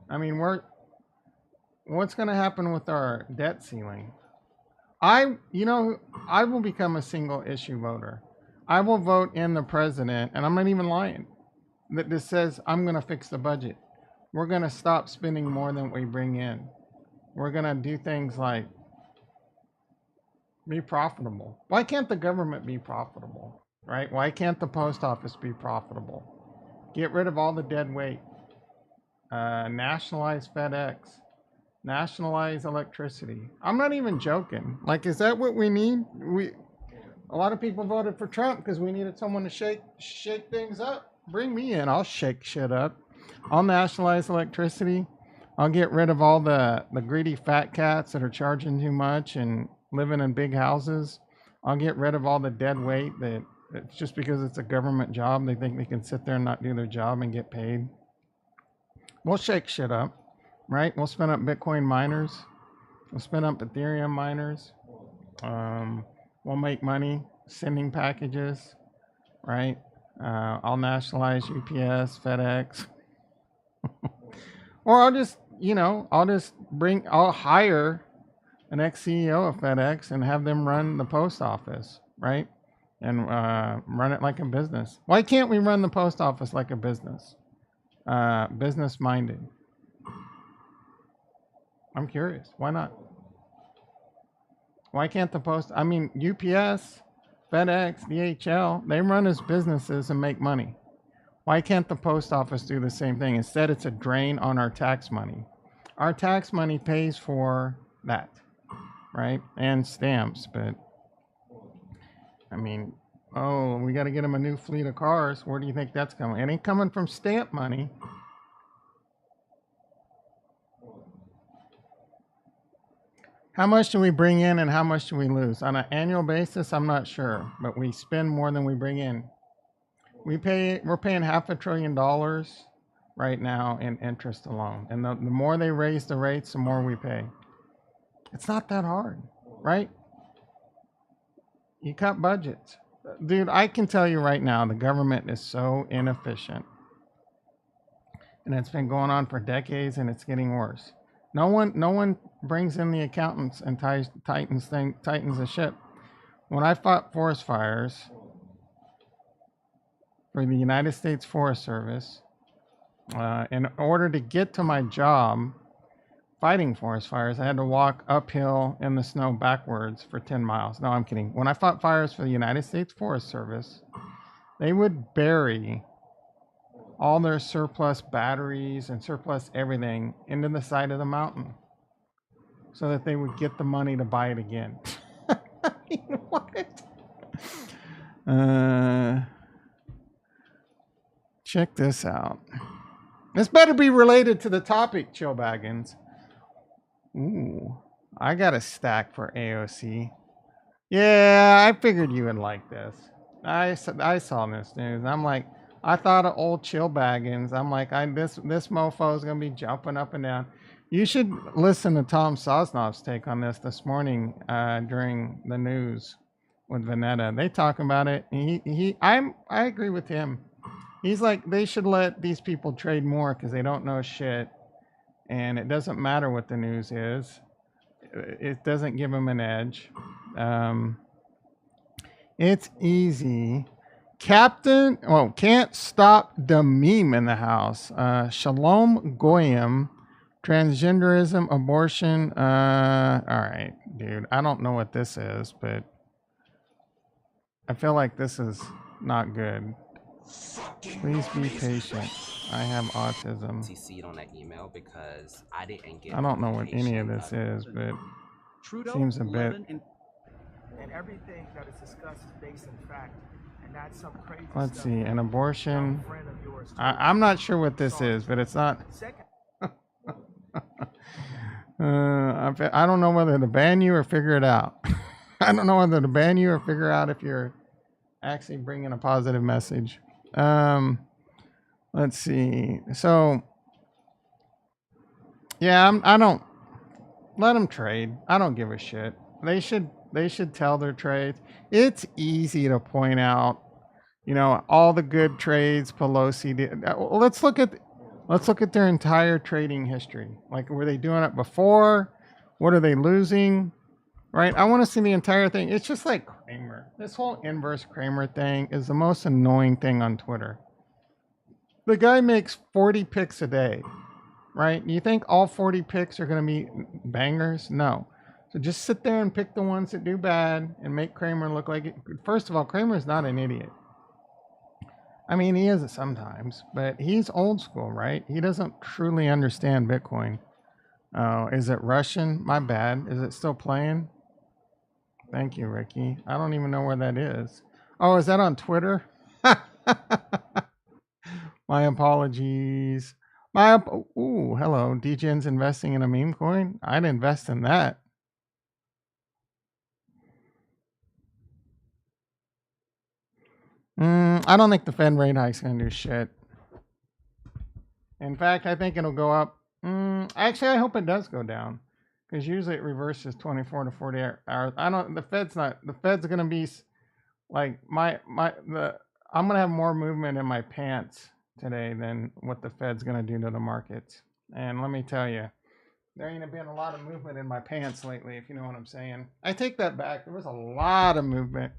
I mean, what's going to happen with our debt ceiling? I will become a single issue voter. I will vote in the president, and I'm not even lying, that just says I'm going to fix the budget. We're going to stop spending more than we bring in. We're going to do things like be profitable. Why can't the government be profitable? Right? Why can't the post office be profitable? Get rid of all the dead weight. Nationalize FedEx. Nationalize electricity. I'm not even joking. Like, is that what we need? A lot of people voted for Trump because we needed someone to shake things up. Bring me in. I'll shake shit up. I'll nationalize electricity. I'll get rid of all the greedy fat cats that are charging too much and living in big houses. I'll get rid of all the dead weight that just because it's a government job, they think they can sit there and not do their job and get paid. We'll shake shit up, right? We'll spin up Bitcoin miners. We'll spin up Ethereum miners. We'll make money sending packages, right? I'll nationalize UPS, FedEx. Or I'll hire an ex-CEO of FedEx and have them run the post office, right? And run it like a business. Why can't we run the post office like a business? Business minded. I'm curious. Why not? Why can't the post? I mean, UPS, FedEx, DHL, they run as businesses and make money. Why can't the post office do the same thing? Instead, it's a drain on our tax money. Our tax money pays for that, right? And stamps. But, I mean, we got to get them a new fleet of cars. Where do you think that's coming? It ain't coming from stamp money. How much do we bring in and how much do we lose? On an annual basis, I'm not sure, but we spend more than we bring in. We're paying $500 billion right now in interest alone. And the more they raise the rates, the more we pay. It's not that hard, right? You cut budgets. Dude, I can tell you right now, the government is so inefficient. And it's been going on for decades and it's getting worse. No one brings in the accountants and tightens the ship. When I fought forest fires for the United States Forest Service, in order to get to my job fighting forest fires, I had to walk uphill in the snow backwards for 10 miles. No, I'm kidding. When I fought fires for the United States Forest Service, they would bury all their surplus batteries and surplus everything into the side of the mountain so that they would get the money to buy it again. I mean, what? Check this out. This better be related to the topic, Chill Baggins. Ooh, I got a stack for AOC. Yeah, I figured you would like this. I saw this news. I'm like, I thought of old Chill Baggins. I'm like, this mofo is gonna be jumping up and down. You should listen to Tom Sosnoff's take on this morning during the news with Vanetta. They talk about it. I agree with him. He's like, they should let these people trade more because they don't know shit, and it doesn't matter what the news is. It doesn't give them an edge. It's easy. Captain, can't stop the meme in the house. Shalom Goyim, transgenderism, abortion. All right, dude. I don't know what this is, but I feel like this is not good. Please be patient. I have autism. CC'd on that email because I didn't get. I don't know what any of this is, but it seems a bit. And everything that is discussed is based in fact. And that's some crazy Let's stuff. see, an abortion. I'm not sure what this is, but it's not. I don't know whether to ban you or figure it out. I don't know whether to ban you or figure out if you're actually bringing a positive message. Let's see. So, yeah, I don't let them trade. I don't give a shit. They should They should tell their trades. It's easy to point out, all the good trades Pelosi did. Let's look at their entire trading history. Like, were they doing it before? What are they losing? Right? I want to see the entire thing. It's just like Kramer. This whole inverse Kramer thing is the most annoying thing on Twitter. The guy makes 40 picks a day, right? You think all 40 picks are going to be bangers? No. So just sit there and pick the ones that do bad and make Kramer look like it. First of all, Kramer's not an idiot. I mean, he is sometimes, but he's old school, right? He doesn't truly understand Bitcoin. Oh, is it Russian? My bad. Is it still playing? Thank you, Ricky. I don't even know where that is. Oh, is that on Twitter? My apologies. Ooh, hello. DGen's investing in a meme coin? I'd invest in that. I don't think the Fed rate hike's going to do shit. In fact, I think it'll go up. Actually, I hope it does go down, because usually it reverses 24 to 40 hours. The Fed's going to be like I'm going to have more movement in my pants today than what the Fed's going to do to the markets. And let me tell you, there ain't been a lot of movement in my pants lately, if you know what I'm saying. I take that back. There was a lot of movement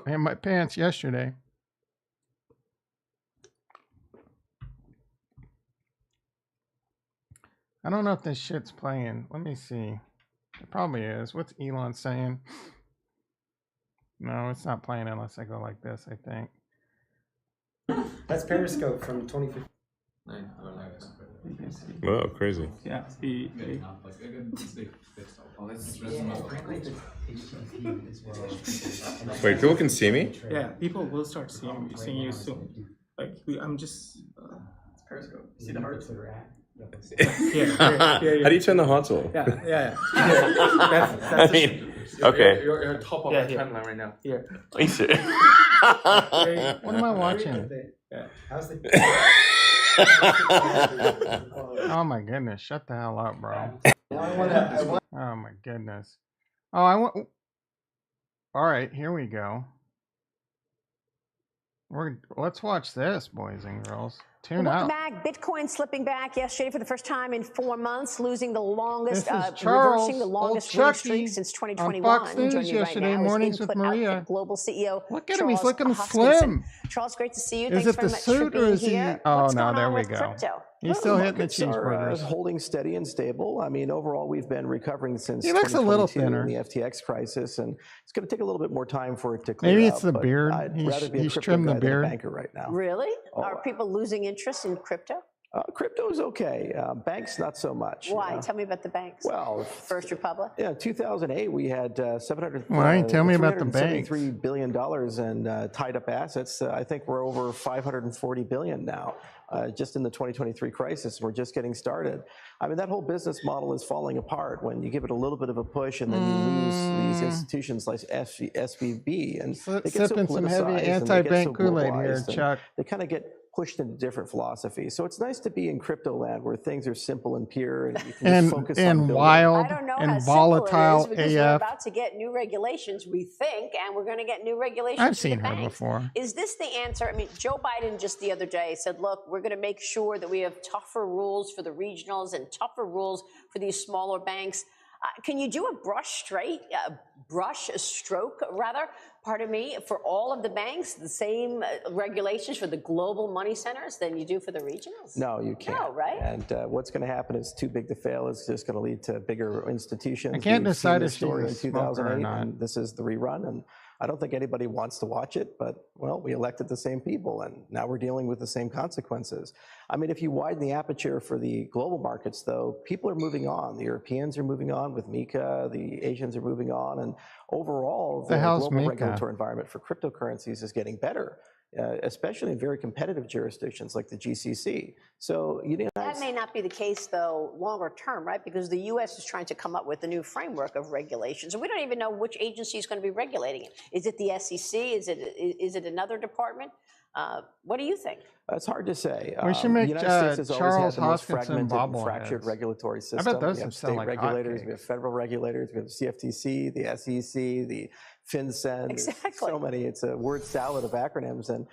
in my pants yesterday. I don't know if this shit's playing. Let me see. It probably is. What's Elon saying? No, it's not playing unless I go like this, I think. That's Periscope from 2015. Wow, crazy. Yeah. Wait, people can see me? Yeah, people will start seeing you soon. Like, I'm just. It's Periscope. See the hearts? How do you turn the hearts off? Yeah. I mean, okay. You're top of the trend line right now. Here. I see. What am I watching? Yeah. Oh my goodness! Shut the hell up, bro. Oh my goodness. Oh, All right, here we go. Let's watch this, boys and girls. Tune out. Welcome back. Bitcoin slipping back yesterday for the first time in 4 months, losing the longest, reversing the longest winning streak since 2021. On Fox News Joining me yesterday right now mornings is with Input Maria. Output Global CEO. Look at him, Charles he's looking Hoskinson. slim. Charles, great to see you. Is Thanks it very the much suit for or being is he? here. Oh What's no, going there on we with go. crypto? He's still hitting the Markets cheese are burgers. holding steady and stable. I mean, overall, we've been recovering since He looks a little 2022 thinner. in the FTX crisis, and it's going to take a little bit more time for it to clear Maybe it's up, the but beard. I'd rather be a He's crypto trimmed the guy than a beard. banker right now. Really? Oh, Are people losing interest in crypto? Crypto is okay. Banks, not so much. Why? Tell me about the banks. Well, First Republic? Yeah, in 2008, we had Tell me about the banks. $373 billion in tied up assets. I think we're over $540 billion now, just in the 2023 crisis. We're just getting started. I mean, that whole business model is falling apart when you give it a little bit of a push and then you lose these institutions like SVB. And they get so Sipping some heavy politicized and they get anti-bank so Kool-Aid here, globalized, and Chuck. they kind of get pushed into different philosophies. So it's nice to be in crypto land where things are simple and pure and you can just focus on building. Wild I don't know and how volatile simple it is because we're AF. about to get new regulations, we think, and we're going to get new regulations. I've for seen the her banks. before. Is this the answer? I mean, Joe Biden just the other day said, look, we're going to make sure that we have tougher rules for the regionals and tougher rules for these smaller banks. Can you do a stroke, pardon me, for all of the banks, the same regulations for the global money centers than you do for the regionals? No, you can't. No, right? And what's going to happen is too big to fail. It's just going to lead to bigger institutions. I can't We've decide seen if this story she's in a smoker or 2008, not. and this is the rerun. And I don't think anybody wants to watch it, but, well, we elected the same people, and now we're dealing with the same consequences. I mean, if you widen the aperture for the global markets, though, people are moving on. The Europeans are moving on with Mika. The Asians are moving on. And overall, the hell's global Mika? regulatory environment for cryptocurrencies is getting better. Especially in very competitive jurisdictions like the GCC. So that may not be the case, though, longer term, right? Because the U.S. is trying to come up with a new framework of regulations, and we don't even know which agency is going to be regulating it. Is it the SEC? Is it another department? What do you think? It's hard to say. We should The make United States has always had Charles the most Hoskinson fragmented and fractured bobbleheads. regulatory I system. bet those We have would sell state like regulators, we hotcakes. have federal regulators, we have the CFTC, the SEC, the FinCEN. Exactly. So many. It's a word salad of acronyms, and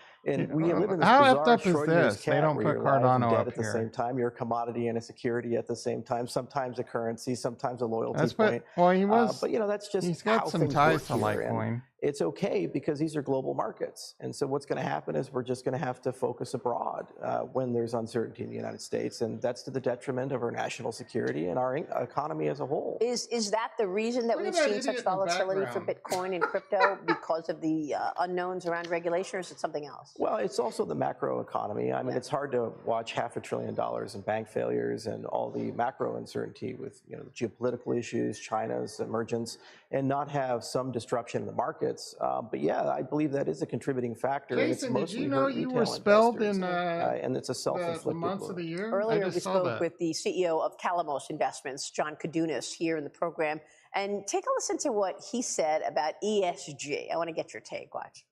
we live in this How effed bizarre up is Schrodinger's this? They cat don't where put you're alive and Cardano dead up at the here. same time. You're a commodity and a security at the same time. Sometimes a currency, sometimes a loyalty That's point. what. Well, he was. But that's just He's how got some things ties work to here. And Litecoin. it's okay because these are global markets. And so what's going to happen is we're just going to have to focus abroad when there's uncertainty in the United States. And that's to the detriment of our national security and our economy as a whole. Is that the reason that Look we've at that seen idiot such in the volatility for background. Bitcoin and crypto because of the unknowns around regulation, or is it something else? Well, it's also the macro economy. I mean, it's hard to watch $500 billion in bank failures and all the macro uncertainty with the geopolitical issues, China's emergence, and not have some disruption in the markets. But yeah, I believe that is a contributing factor. Jason, and it's did mostly you know hurt you retail were spelled investors, in and it's a the self-inflicted months of the wound. year? Earlier, I we just saw spoke that. with the CEO of Calamos Investments, John Kadunas, here in the program. And take a listen to what he said about ESG. I want to get your take. Watch.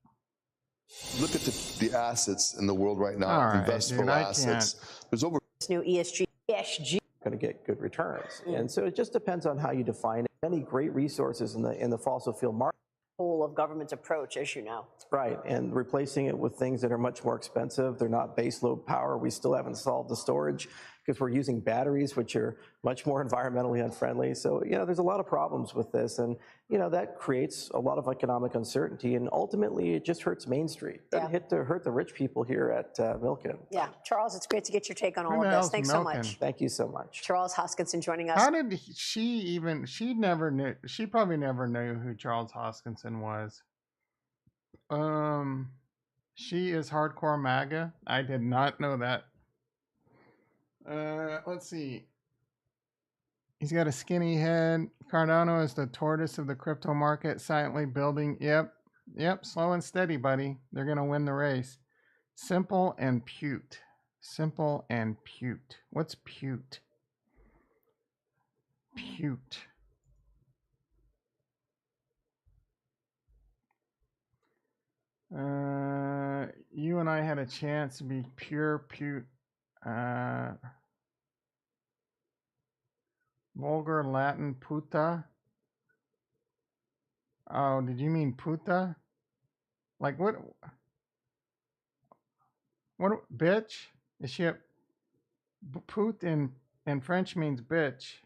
Look at the assets in the world right now, All right, investable dude, I assets. There's over This new ESG. Going to get good returns. And so it just depends on how you define it. Many great resources in the fossil fuel market. Whole of government's approach, as you know. Right, and replacing it with things that are much more expensive. They're not baseload power. We still haven't solved the storage because we're using batteries, which are much more environmentally unfriendly. So, there's a lot of problems with this. And, that creates a lot of economic uncertainty. And ultimately, it just hurts Main Street. It doesn't hurt the rich people here at Milken. Yeah. Charles, it's great to get your take on Who all the of this. hell's Thanks so Milken? much. Thank you so much. Charles Hoskinson joining us. How did she never knew, she probably never knew who Charles Hoskinson was. She is hardcore MAGA. I did not know that. Let's see. He's got a skinny head. Cardano is the tortoise of the crypto market, silently building. Yep, slow and steady, buddy. They're going to win the race. Simple and Pute. Simple and Pute. What's Pute? Pute. You and I had a chance to be pure Pute. Vulgar Latin puta. Oh, did you mean puta? Like what? What bitch? Is she a put in French means bitch.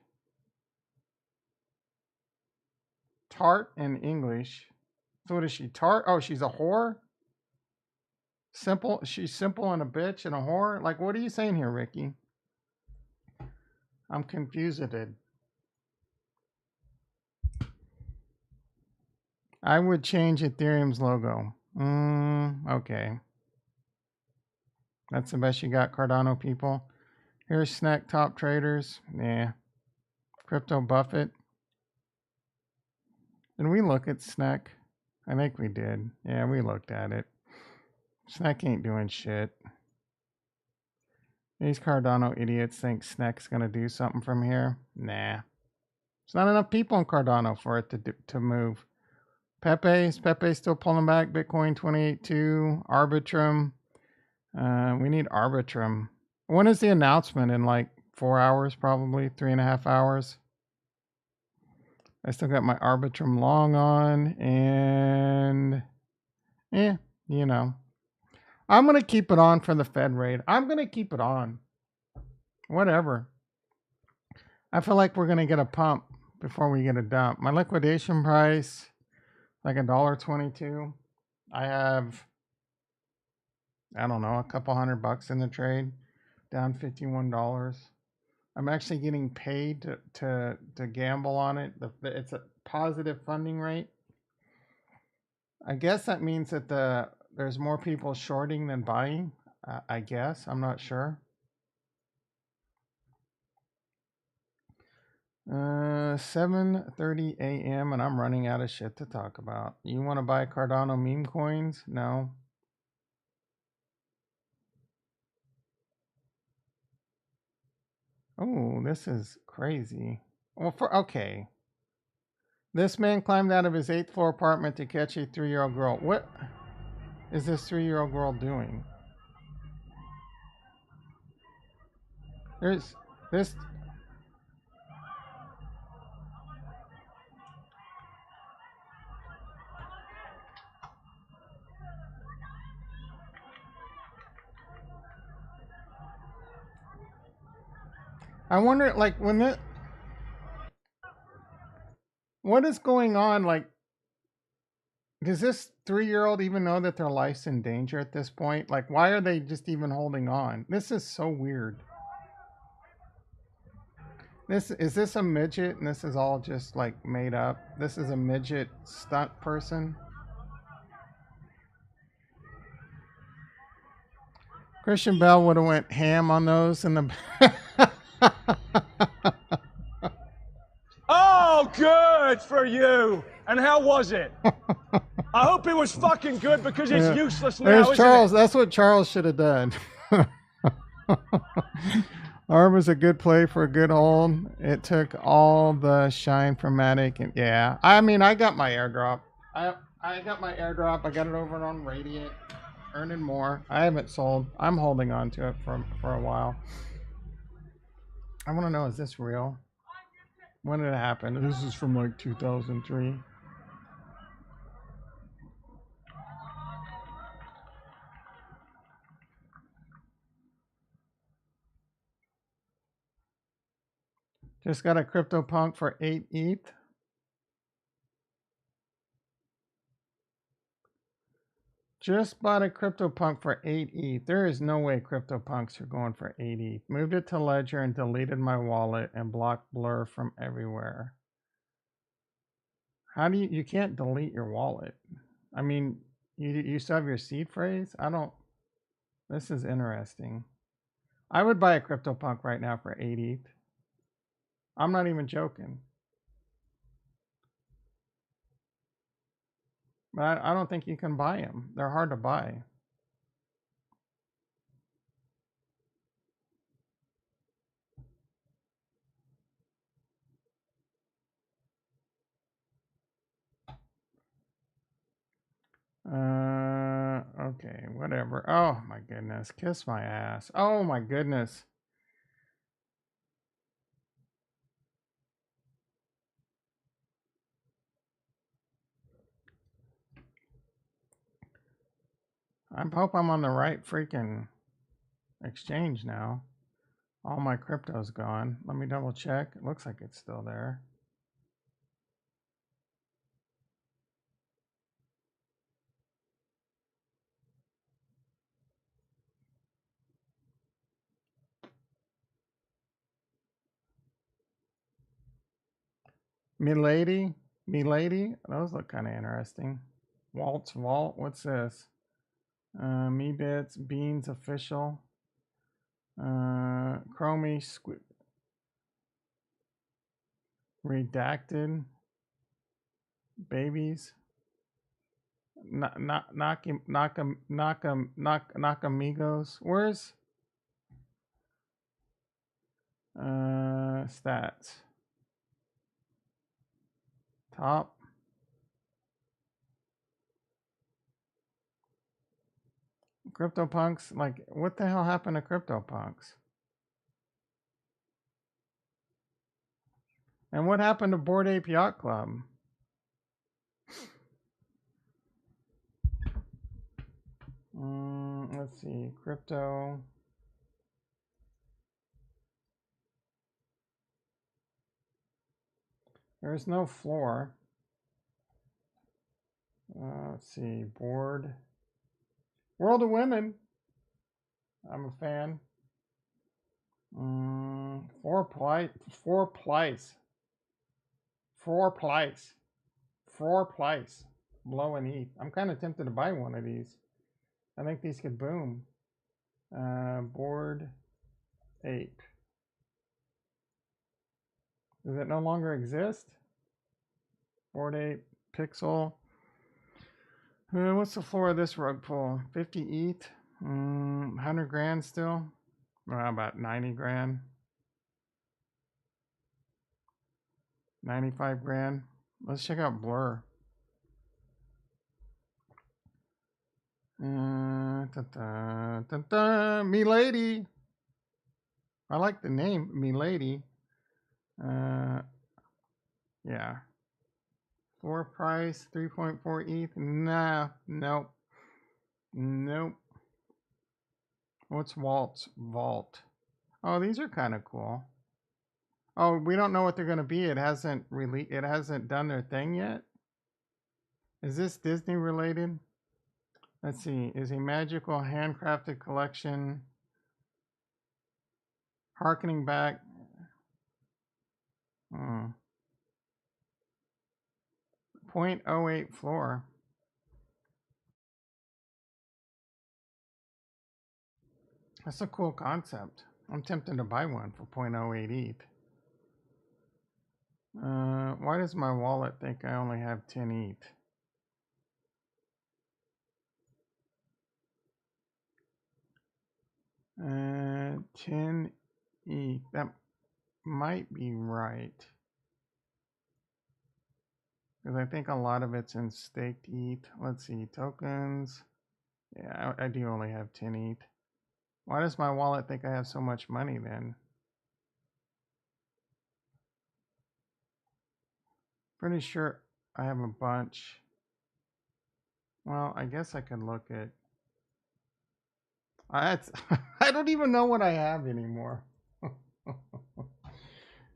Tart in English. So what is she? Tart? Oh, she's a whore? Simple. She's simple and a bitch and a whore? Like what are you saying here, Ricky? I'm confused. I would change Ethereum's logo. Okay. That's the best you got, Cardano people. Here's Snack Top Traders. Yeah. Crypto Buffett. Did we look at Snack? I think we did. Yeah, we looked at it. Snack ain't doing shit. These Cardano idiots think Snack's gonna do something from here. Nah. There's not enough people in Cardano for it to move. Pepe still pulling back. Bitcoin 28.2. Arbitrum. We need Arbitrum. When is the announcement? In like 4 hours, probably 3.5 hours. I still got my Arbitrum long on, and I'm gonna keep it on for the Fed rate. I'm gonna keep it on. Whatever. I feel like we're gonna get a pump before we get a dump. My liquidation price, like $1.22. I have, I don't know, a couple $100 in the trade, down $51. I'm actually getting paid to gamble on it. It's a positive funding rate. I guess that means that there's more people shorting than buying. I guess. I'm not sure. 7:30 a.m. and I'm running out of shit to talk about. You want to buy Cardano meme coins? No. Oh, this is crazy. Well, okay. This man climbed out of his 8th floor apartment to catch a 3-year-old girl. What? is this 3-year-old girl doing? There's this. I wonder, like, when the what is going on? Like, does this 3-year-old even know that their life's in danger at this point? Like, why are they just even holding on? This is so weird. Is this a midget and this is all just like made up? This is a midget stunt person. Christian Bell would have went ham on those in the. Oh, good for you. And how was it? I hope it was fucking good because it's Yeah. useless now, There's isn't Charles. it? That's what Charles should have done. Arm was a good play for a good hold. It took all the shine from Matic, and yeah, I mean, I got my airdrop. I got my airdrop. I got it over on Radiant, earning more. I haven't sold. I'm holding on to it for a while. I want to know, is this real? When did it happen? This is from like 2003. Just got a CryptoPunk for 8 ETH. Just bought a CryptoPunk for 8 ETH. There is no way CryptoPunks are going for 8 ETH. Moved it to Ledger and deleted my wallet and blocked Blur from everywhere. How do you can't delete your wallet? I mean, you still have your seed phrase? I don't. This is interesting. I would buy a CryptoPunk right now for 8 ETH. I'm not even joking. But I don't think you can buy them. They're hard to buy. Okay, whatever. Oh my goodness, kiss my ass. Oh my goodness. I hope I'm on the right freaking exchange now. All my crypto's gone. Let me double check. It looks like it's still there. Milady, those look kind of interesting. Walt's Vault, what's this? Me Bits, Beans Official, Chromie, Redacted, Babies, Amigos. Where's stats? Top. CryptoPunks, like, what the hell happened to CryptoPunks? And what happened to Bored Ape Yacht Club? Let's see, crypto. There's no floor. Let's see, Bored. World of Women. I'm a fan. Four place. Blow and eat. I'm kind of tempted to buy one of these. I think these could boom. Bored Ape. Does it no longer exist? Bored Ape Pixel. What's the floor of this rug pull? 50 ETH. 100 grand still. Well, about 90 grand. 95 grand. Let's check out Blur. Milady. I like the name, Milady. Yeah. Floor price 3.4 ETH. Nah, nope. Nope. What's Walt's Vault? Oh, these are kind of cool. Oh, we don't know what they're going to be. It hasn't done their thing yet. Is this Disney related? Let's see. Is a magical handcrafted collection harkening back? 0.08 floor. That's a cool concept. I'm tempted to buy one for 0.08 ETH. Why does my wallet think I only have 10 ETH? Uh, 10 ETH. That might be right. Because I think a lot of it's in staked ETH. Let's see, tokens. Yeah, I do only have 10 ETH. Why does my wallet think I have so much money then? Pretty sure I have a bunch. Well, I guess I can look at... I don't even know what I have anymore.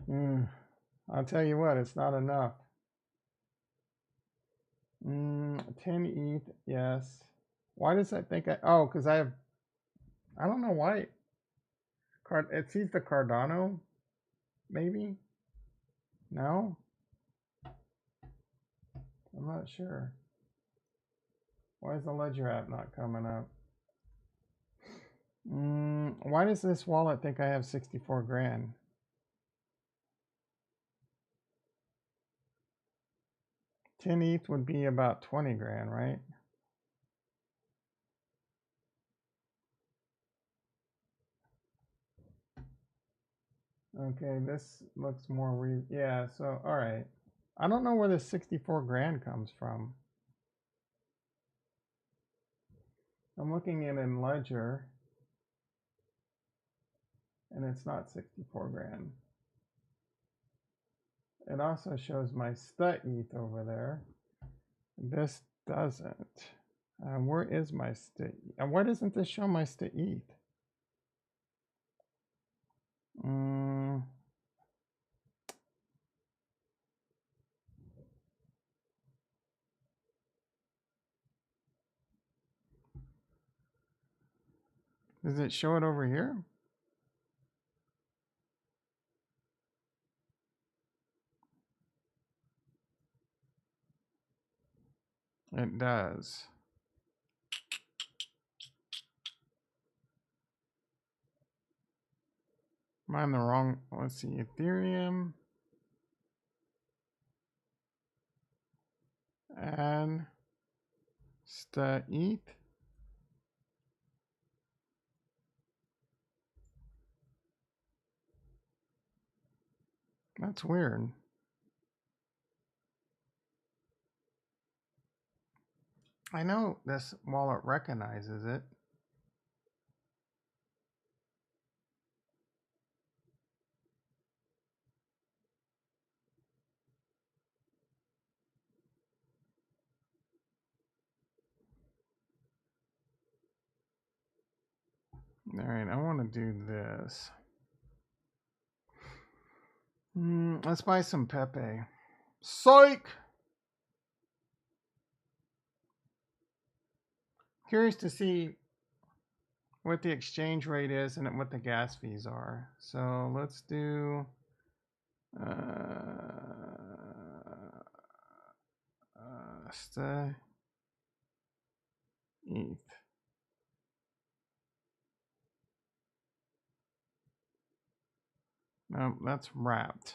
I'll tell you what, it's not enough. 10 ETH, yes. Why does that think I... Oh, because I have... I don't know why. It sees the Cardano, maybe? No? I'm not sure. Why is the Ledger app not coming up? Why does this wallet think I have 64 grand? $10 ETH would be about 20 grand, right? Okay, this looks more yeah, so all right. I don't know where this 64 grand comes from. I'm looking in Ledger and it's not 64 grand. It also shows my STUT ETH over there. This doesn't. Where is my STUT? And why doesn't this show my STUT ETH? Does it show it over here? It does. Am I in the wrong? Let's see, Ethereum. And STUT ETH. That's weird. I know this wallet recognizes it. All right, I want to do this. Let's buy some Pepe. Psych! Curious to see what the exchange rate is and what the gas fees are. So let's do STUT ETH. No, that's wrapped.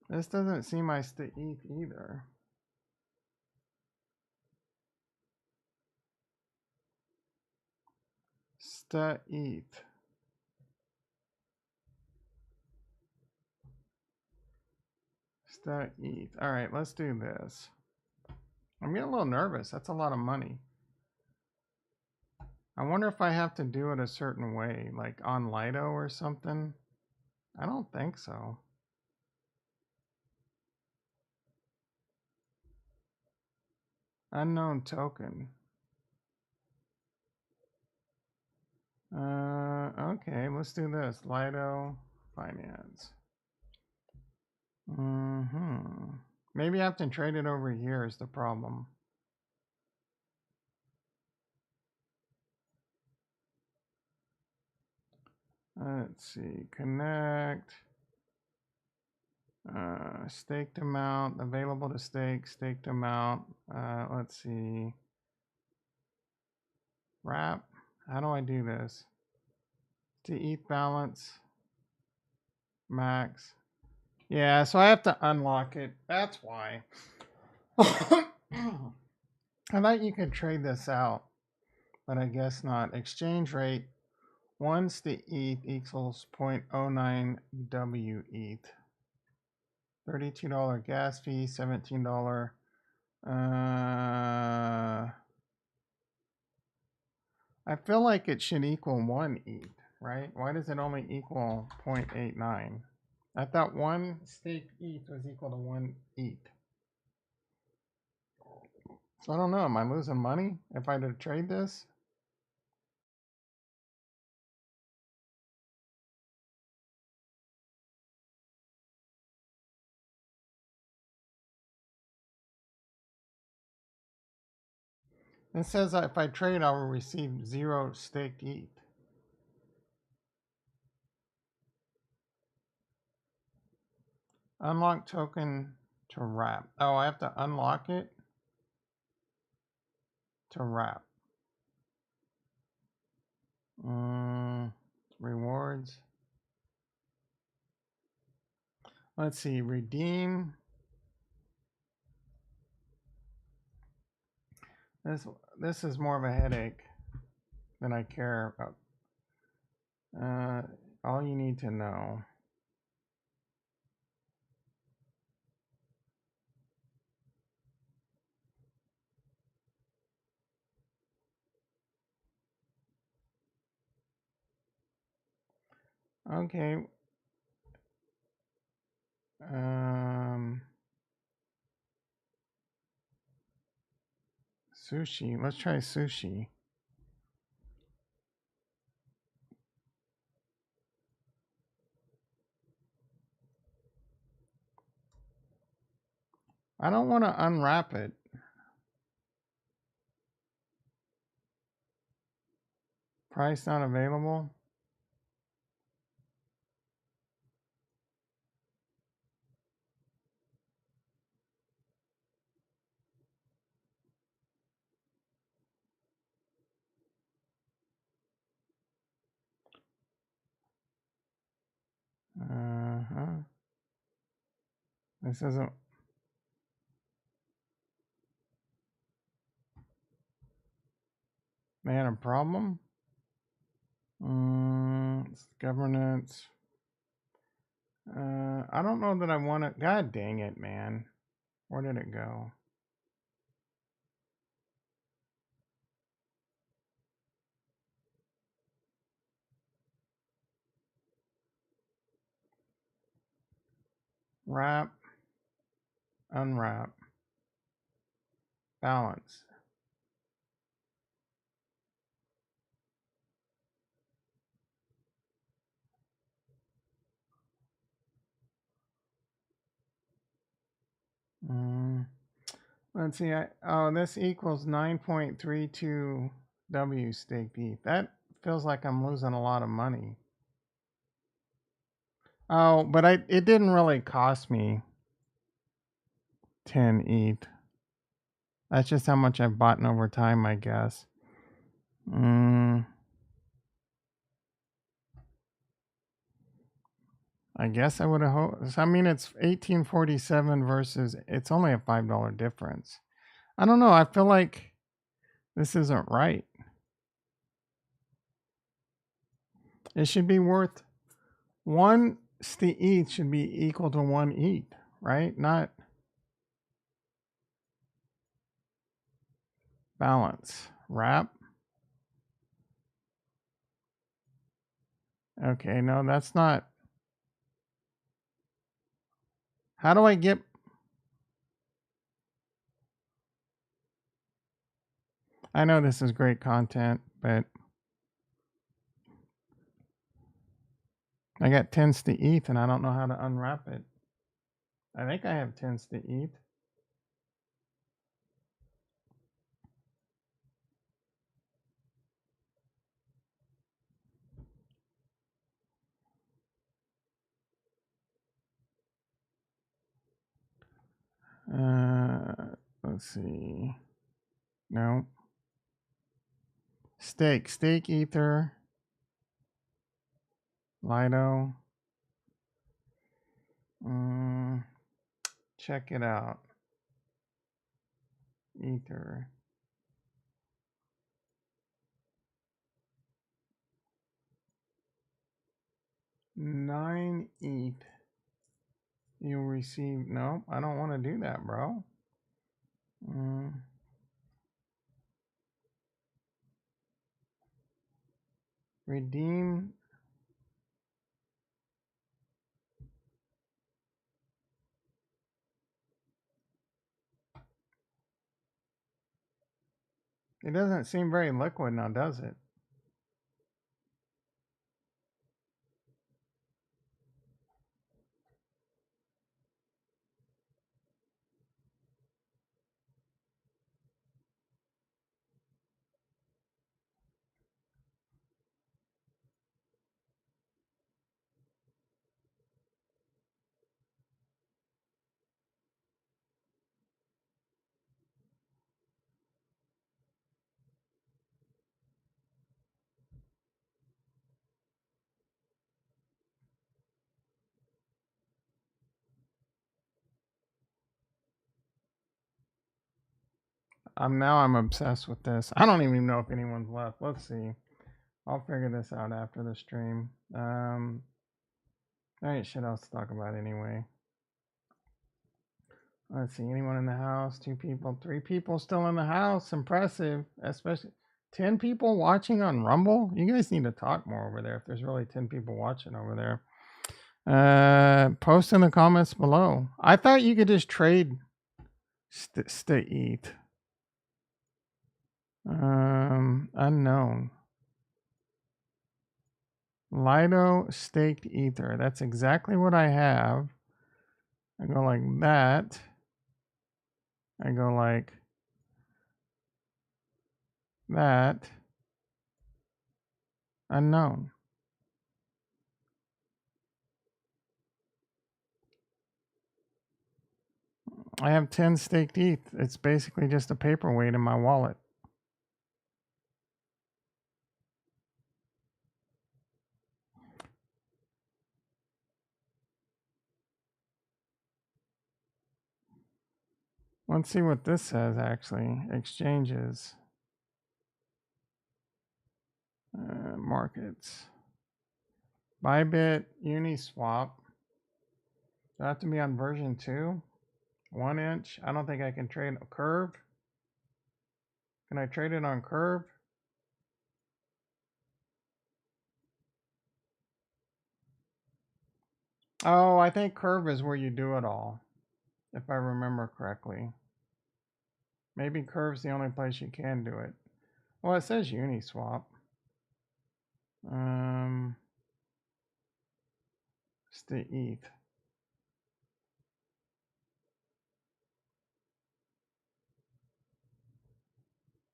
This doesn't see my STUT ETH either. STUT ETH. ETH. All right, let's do this. I'm getting a little nervous. That's a lot of money. I wonder if I have to do it a certain way, like on Lido or something. I don't think so. Unknown token. Okay, let's do this. Lido finance. Maybe I have to trade it over here is the problem. Let's see, connect. Staked amount, available to stake, staked amount. Let's see. Wrap. How do I do this? To ETH balance. Max. Yeah, so I have to unlock it. That's why. I thought you could trade this out, but I guess not. Exchange rate. Once the ETH equals 0.09 W ETH. $32 gas fee, $17. I feel like it should equal 1 ETH, right? Why does it only equal 0.89? I thought 1 stake ETH was equal to 1 ETH. So I don't know. Am I losing money if I did trade this? It says that if I trade, I will receive 0 staked ETH. Unlock token to wrap. Oh, I have to unlock it to wrap. Rewards. Let's see. Redeem. This is more of a headache than I care about. All you need to know. Okay. Sushi. Let's try sushi. I don't want to unwrap it. Price not available. This isn't. They had a problem. Governance. I don't know that I want it. God dang it, man. Where did it go? Wrap. Unwrap. Balance. Let's see. Oh, this equals 9.32 W staked ETH. That feels like I'm losing a lot of money. Oh, but it didn't really cost me 10 ETH. That's just how much I've bought over time, I guess. I guess I would have hoped. I mean, it's 1847 versus it's only a $5 difference. I don't know. I feel like this isn't right. It should be worth 1 ETH should be equal to 1 ETH, right? Not balance. Wrap. Okay, no, that's not. How do I get... I know this is great content, but I got tens to ETH and I don't know how to unwrap it. I think I have tens to ETH. Let's see. No. Stake Ether. Lido. Check it out. Ether. $9 ETH. You'll receive... No, I don't want to do that, bro. Redeem. It doesn't seem very liquid now, does it? I'm obsessed with this. I don't even know if anyone's left. Let's see. I'll figure this out after the stream. There ain't shit else to talk about anyway. Let's see. Anyone in the house? 2 people, 3 people still in the house. Impressive. Especially 10 people watching on Rumble. You guys need to talk more over there if there's really 10 people watching over there. Post in the comments below. I thought you could just trade ETH. Unknown. Lido staked Ether. That's exactly what I have. I go like that. I go like that. Unknown. I have 10 staked ETH. It's basically just a paperweight in my wallet. Let's see what this says actually. Exchanges. Markets. Bybit, Uniswap. Do I have to be on version 2? 1 inch. I don't think I can trade a Curve. Can I trade it on Curve? Oh, I think Curve is where you do it all, if I remember correctly. Maybe Curve's the only place you can do it. Well, it says Uniswap. It's the ETH.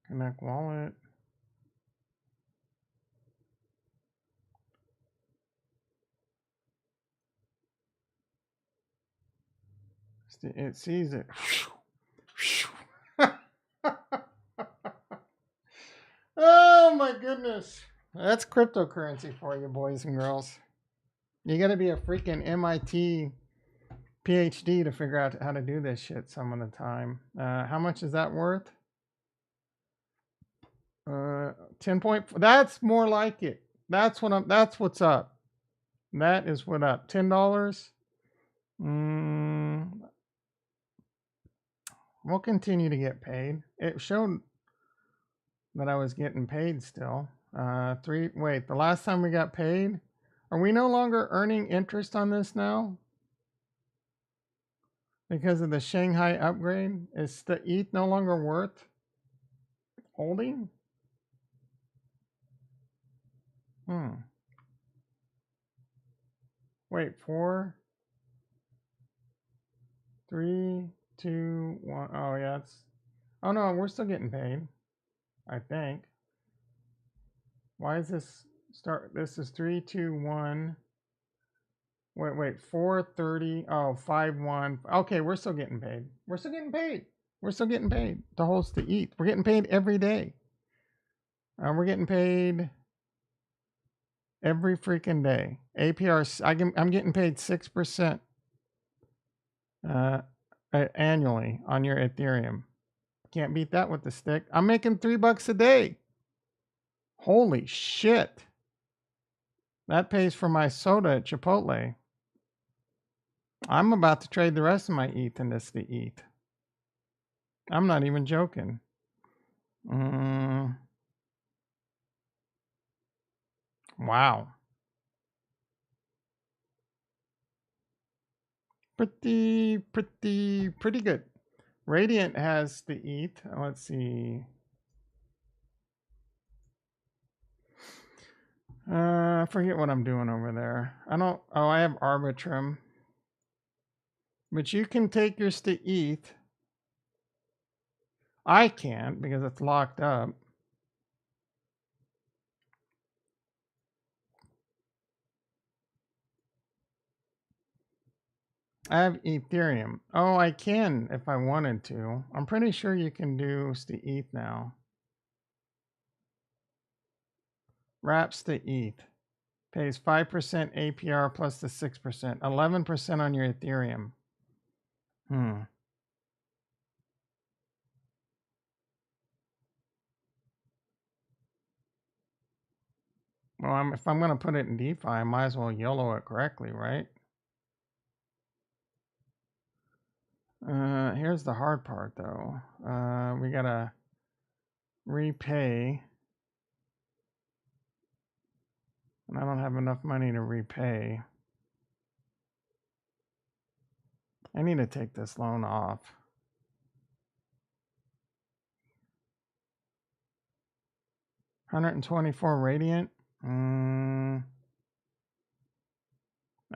Connect wallet. It sees it. Oh my goodness. That's cryptocurrency for you, boys and girls. You gotta be a freaking MIT PhD to figure out how to do this shit some of the time. How much is that worth? 10 point. That's more like it. That's what's up. That is what up. $10. We'll continue to get paid. It showed that I was getting paid still. Wait, the last time we got paid? Are we no longer earning interest on this now? Because of the Shanghai upgrade? Is the ETH no longer worth holding? Wait, 4, 3, 2, 1. Oh, yeah, oh no, we're still getting paid, I think. Why is this this is 3, 2, 1. Wait, 4:30. Oh, 5:1. Okay, we're still getting paid. We're still getting paid. We're still getting paid to host the ETH. We're getting paid every day. We're getting paid every freaking day. APR, I'm getting paid 6% annually on your Ethereum. Can't beat that with the stick. I'm making $3 a day. Holy shit. That pays for my soda at Chipotle. I'm about to trade the rest of my ETH into the ETH. I'm not even joking. Wow. Pretty good. Radiant has the ETH. Let's see. I forget what I'm doing over there. I have Arbitrum. But you can take yours to ETH. I can't because it's locked up. I have Ethereum. Oh, I can if I wanted to. I'm pretty sure you can do the ETH now. Wraps the ETH. Pays 5% APR plus the 6%. 11% on your Ethereum. Well, if I'm going to put it in DeFi, I might as well YOLO it correctly, right? Here's the hard part, though. We got to repay. And I don't have enough money to repay. I need to take this loan off. $124 Radiant. I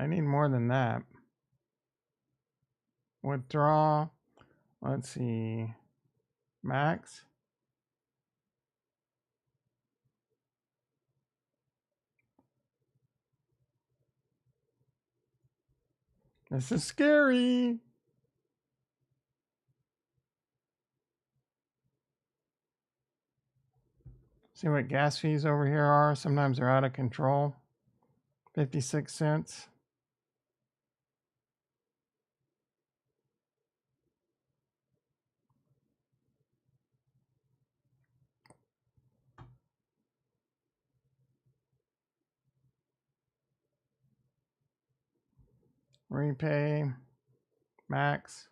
need more than that. Withdraw. Let's see. Max. This is scary. See what gas fees over here are? Sometimes they're out of control. 56 cents. Repay. Max.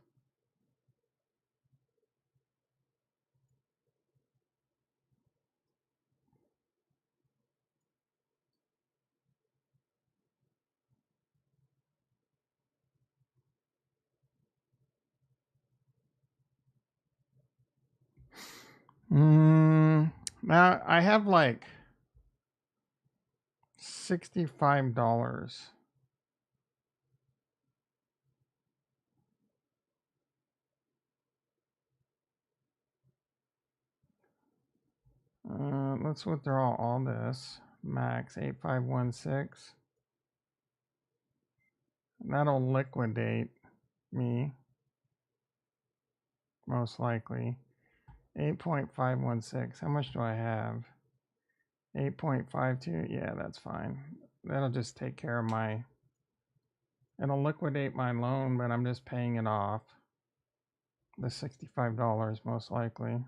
Now I have like $65. Let's withdraw all this. Max 8516. That'll liquidate me, most likely. 8.516. How much do I have? 8.52. Yeah, that's fine. That'll just take care of my. It'll liquidate my loan, but I'm just paying it off. The $65 most likely.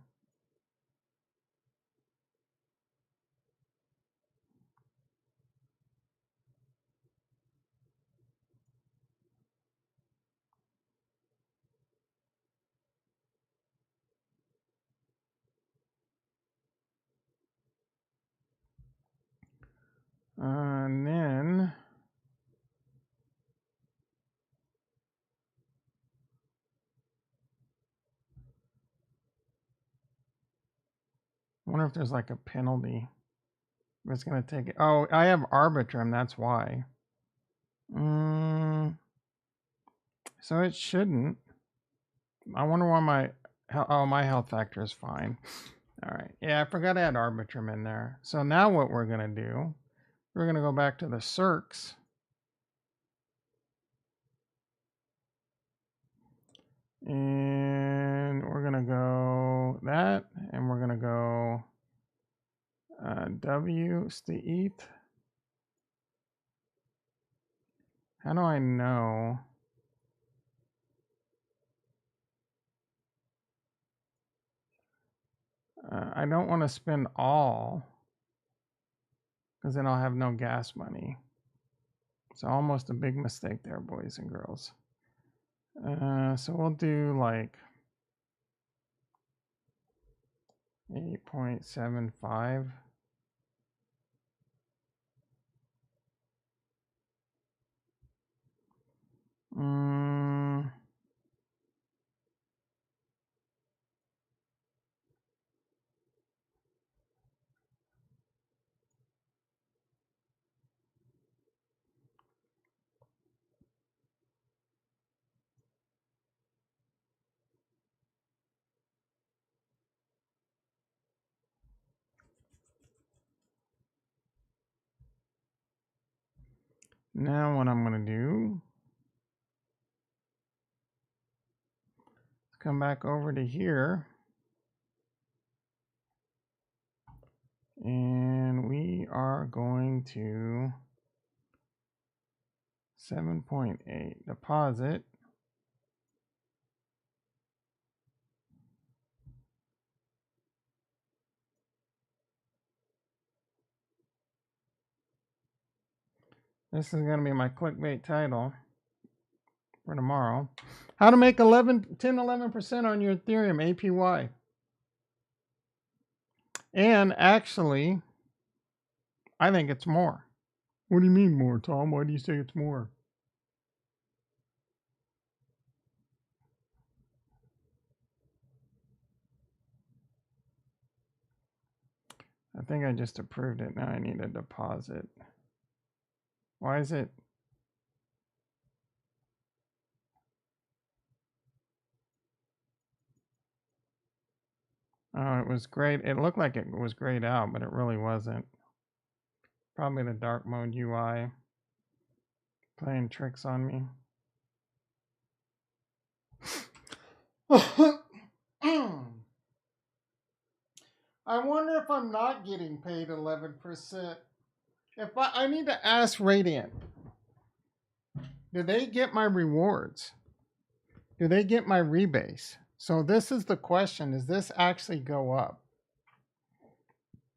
wonder if there's like a penalty. It's gonna take it. Oh, I have Arbitrum. That's why. So it shouldn't. I wonder why my health factor is fine. All right. Yeah, I forgot I had Arbitrum in there. So now what we're gonna do? We're gonna go back to the circs. And we're gonna go that, and we're gonna go W is the ETH. How do I know? I don't want to spend all, because then I'll have no gas money. So almost a big mistake there, boys and girls. So we'll do like 8.75. Now what I'm going to do is come back over to here. And we are going to 7.8 deposit. This is going to be my clickbait title for tomorrow. How to make 10-11% on your Ethereum APY. And actually, I think it's more. What do you mean more, Tom? Why do you say it's more? I think I just approved it. Now I need a deposit. Why is it? Oh, it was great. It looked like it was grayed out, but it really wasn't. Probably the dark mode UI playing tricks on me. I wonder if I'm not getting paid 11%. If I need to ask Radiant, do they get my rewards? Do they get my rebase? So this is the question. Does this actually go up?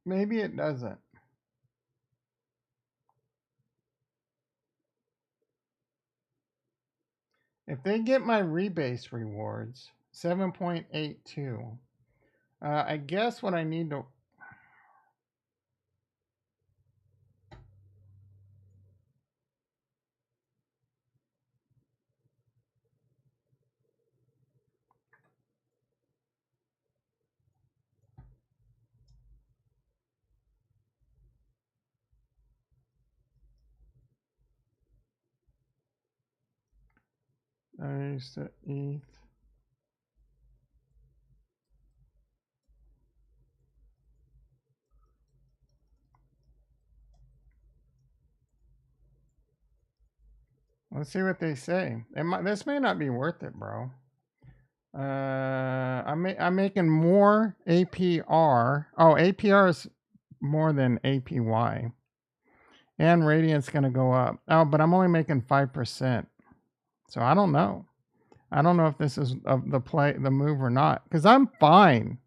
Maybe it doesn't. If they get my rebase rewards, 7.82, I guess what I need to... I used to ETH. Let's see what they say. This may not be worth it, bro. I'm making more APR. Oh, APR is more than APY. And Radiant's gonna go up. Oh, but I'm only making 5%. So I don't know. I don't know if this is the move or not. Because I'm fine.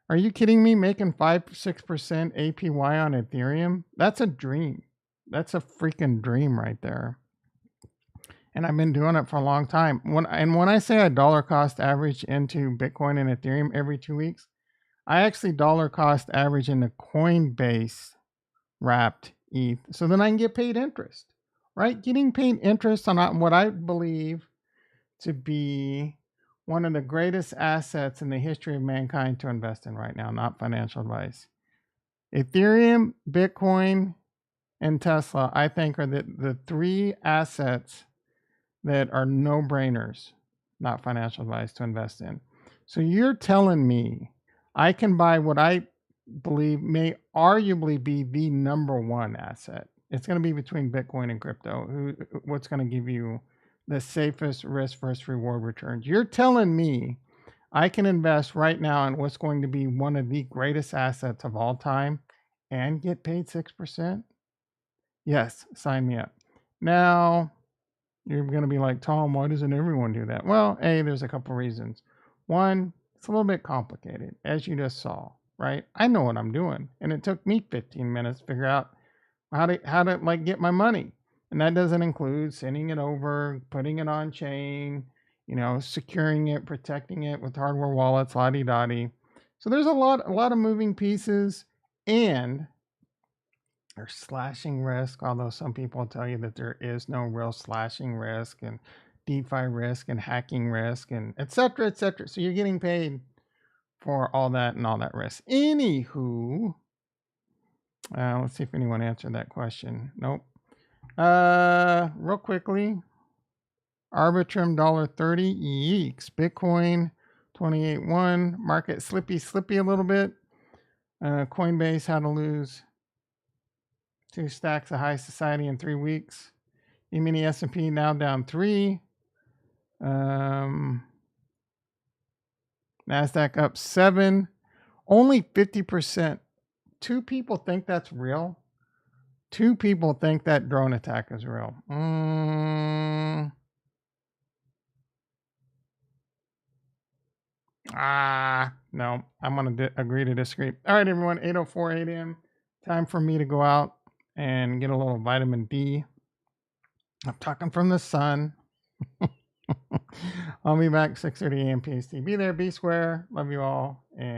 Are you kidding me? Making 5-6% APY on Ethereum? That's a dream. That's a freaking dream right there. And I've been doing it for a long time. When I say I dollar cost average into Bitcoin and Ethereum every 2 weeks, I actually dollar cost average into Coinbase wrapped ETH. So then I can get paid interest, right? Getting paid interest on what I believe to be one of the greatest assets in the history of mankind to invest in right now, not financial advice. Ethereum, Bitcoin, and Tesla, I think, are the three assets that are no-brainers, not financial advice, to invest in. So you're telling me I can buy what I believe may arguably be the number one asset. It's going to be between Bitcoin and crypto. What's going to give you the safest risk versus reward returns? You're telling me I can invest right now in what's going to be one of the greatest assets of all time and get paid 6%? Yes, sign me up. Now, you're going to be like, Tom, why doesn't everyone do that? Well, there's a couple reasons. One, it's a little bit complicated, as you just saw, right? I know what I'm doing, and it took me 15 minutes to figure out how to like get my money. And that doesn't include sending it over, putting it on chain, securing it, protecting it with hardware wallets, la-di-da-di. So there's a lot of moving pieces, and there's slashing risk, although some people tell you that there is no real slashing risk and DeFi risk and hacking risk and et cetera, et cetera. So you're getting paid for all that and all that risk. Anywho, let's see if anyone answered that question. Nope. Real quickly, Arbitrum $1.30, yeeks. Bitcoin 28.1, market slippy a little bit. Coinbase, how to lose 2 stacks of high society in 3 weeks. E-mini S&P now down 3. NASDAQ up 7. Only 50%. 2 people think that's real. 2 people think that drone attack is real. No, I'm going to agree to disagree. All right, everyone, 8:04 a.m. Time for me to go out and get a little vitamin D. I'm talking from the sun. I'll be back 6:30 a.m. PST. Be there, be square. Love you all.